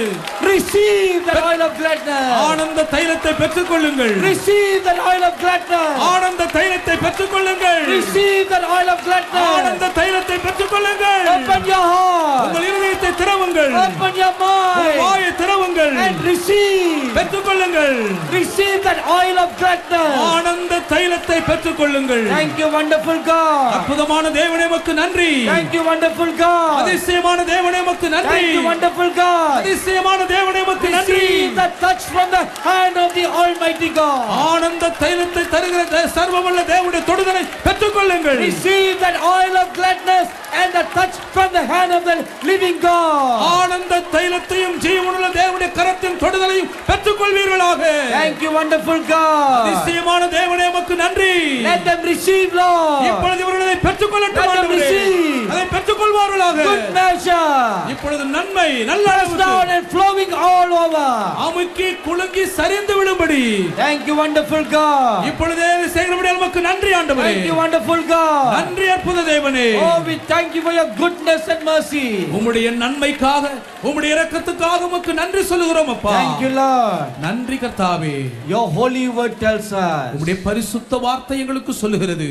Receive that oil of gladness. ஆனந்த தைலத்தை பெற்றுக்கொள்ளுங்கள். Receive that oil of gladness. ஆனந்த தைலத்தை பெற்றுக்கொள்ளுங்கள். Receive that oil of gladness. ஆனந்த தைலத்தை பெற்றுக்கொள்ளுங்கள். Open your heart. உங்கள் இதயத்தை திறவுங்கள். Open your mind. வாயை திறவுங்கள். And receive. பெற்றுக்கொள்ளுங்கள். Receive that oil of gladness. ஆனந்த தைலத்தை பெற்றுக்கொள்ளுங்கள். Thank you, wonderful God. அற்புதமான தேவனே உமக்கு நன்றி. Thank you, wonderful God. அதிசயமான தேவனே உமக்கு நன்றி. Thank you, wonderful God. அதிசயமான தேவனே உமக்கு நன்றி. Receive the touch from the hand of the Almighty God. ஆனந்த தைலத்தை தருகிற சர்வவல்ல தேவனுடைய தொடுதலை பெற்றுக்கொள்ளுங்கள். Receive that oil of gladness and the touch from the hand of the living God. ஆனந்த தைலத்தையும் ஜீவனுள்ள தேவனுடைய கரத்தின் தொடுதலையும் பெற்றுக்கொள்வீர்களாக. Thank you, wonderful God. அதிசயமான தேவனே உமக்கு நன்றி. Let them receive, Lord. இப்பொழுது இவர்கள் அதை பெற்றுக்கொள்ளட்டும். Let them receive. அதை பெற்றுக்கொள்வார்களாக. Good measure. இப்பொழுது நன்மை நல்ல Pressed down and flowing all over. அமுக்கி குலுங்கி சரிந்து விடும்படி. Thank you, wonderful God. இப்பொழுதே செய்கிறபடி நமக்கு நன்றி ஆண்டவரே. Thank you, wonderful God. நன்றி அற்புத தேவனே. Oh, we thank you for your goodness and mercy. உம்முடைய நன்மைக்காக உம்முடைய இரக்கத்துக்காக உமக்கு நன்றி சொல்லுகிறோம் அப்பா. Thank you, Lord. நன்றி கர்த்தாவே. Your holy word tells us. உம்முடைய பரிசுத்த வார்த்தை எங்களுக்கு சொல்லுகிறது.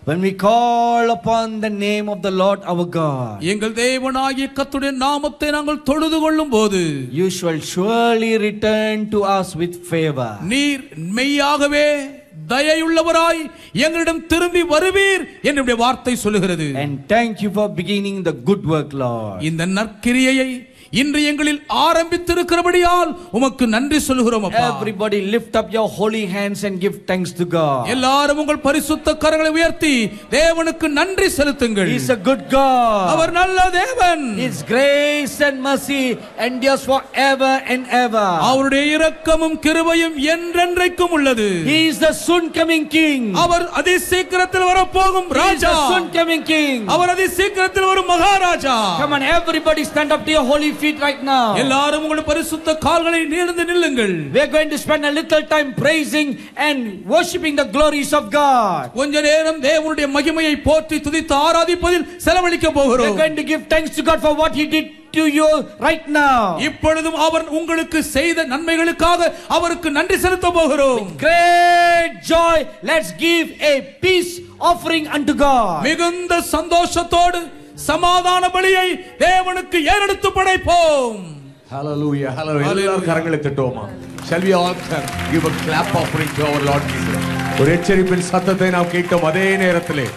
When we call upon the name of the Lord our God, எங்கள் தேவனாகிய கர்த்தருடைய நாமத்தை நாங்கள் தொழுது கொள்ளும்போது you shall surely return to us with favor. நீர் மெய்யாகவே தயையுள்ளவராய் எங்களிடம் திரும்பி வருவீர் என்னுடைய வார்த்தை சொல்லுகிறது. And thank you for beginning the good work, Lord. இந்த நற்கிரியையை இன்று எங்களில் ஆரம்பித்திருக்கிறபடியால் உமக்கு நன்றி சொல்லுகிறோம் அப்பா. Everybody lift up your holy hands and give thanks to God. எல்லாரும் உங்கள் பரிசுத்த கரங்களை உயர்த்தி தேவனுக்கு நன்றி செலுத்துங்கள். He is a good God. அவர் நல்ல தேவன். His grace and mercy endures forever and ever. அவருடைய இரக்கமும் கிருபையும் என்றென்றைக்கும் உள்ளது. He is the soon coming king. அவர் அதிசீக்கிரத்தில் வரப்போகும் ராஜா. He is the soon coming king. அவர் அதிசீக்கிரத்தில் வரும் Maharaja. Come on, everybody stand up to your holy feet right now. எல்லாரும் உங்களுடைய பரிசுத்த கால்களை நீர்ந்து நில்லுங்கள். We are going to spend a little time praising and worshiping the glories of God. கொஞ்ச நேரம் தேவனுடைய மகிமையை போற்றி துதித்து ஆராதிப்பதில் செலவழிக்க போகிறோம். We are going to give thanks to God for what he did to you right now. இப்பொழுதும் அவர் உங்களுக்கு செய்த நன்மைகளுக்காக அவருக்கு நன்றி செலுத்த போகிறோம். Great joy, let's give a peace offering unto God. மிகுந்த சந்தோஷத்தோடு சமாதான பலியை தேவனுக்கு ஏறெடுத்து படைப்போம். Hallelujah, hallelujah. எல்லாரும் கரங்களை தட்டுவோமா? Shall we all give a clap offering to our Lord Jesus? ஒரு எச்சரிப்பின் சத்தத்தை நாம் கேட்டோம். அதே நேரத்திலே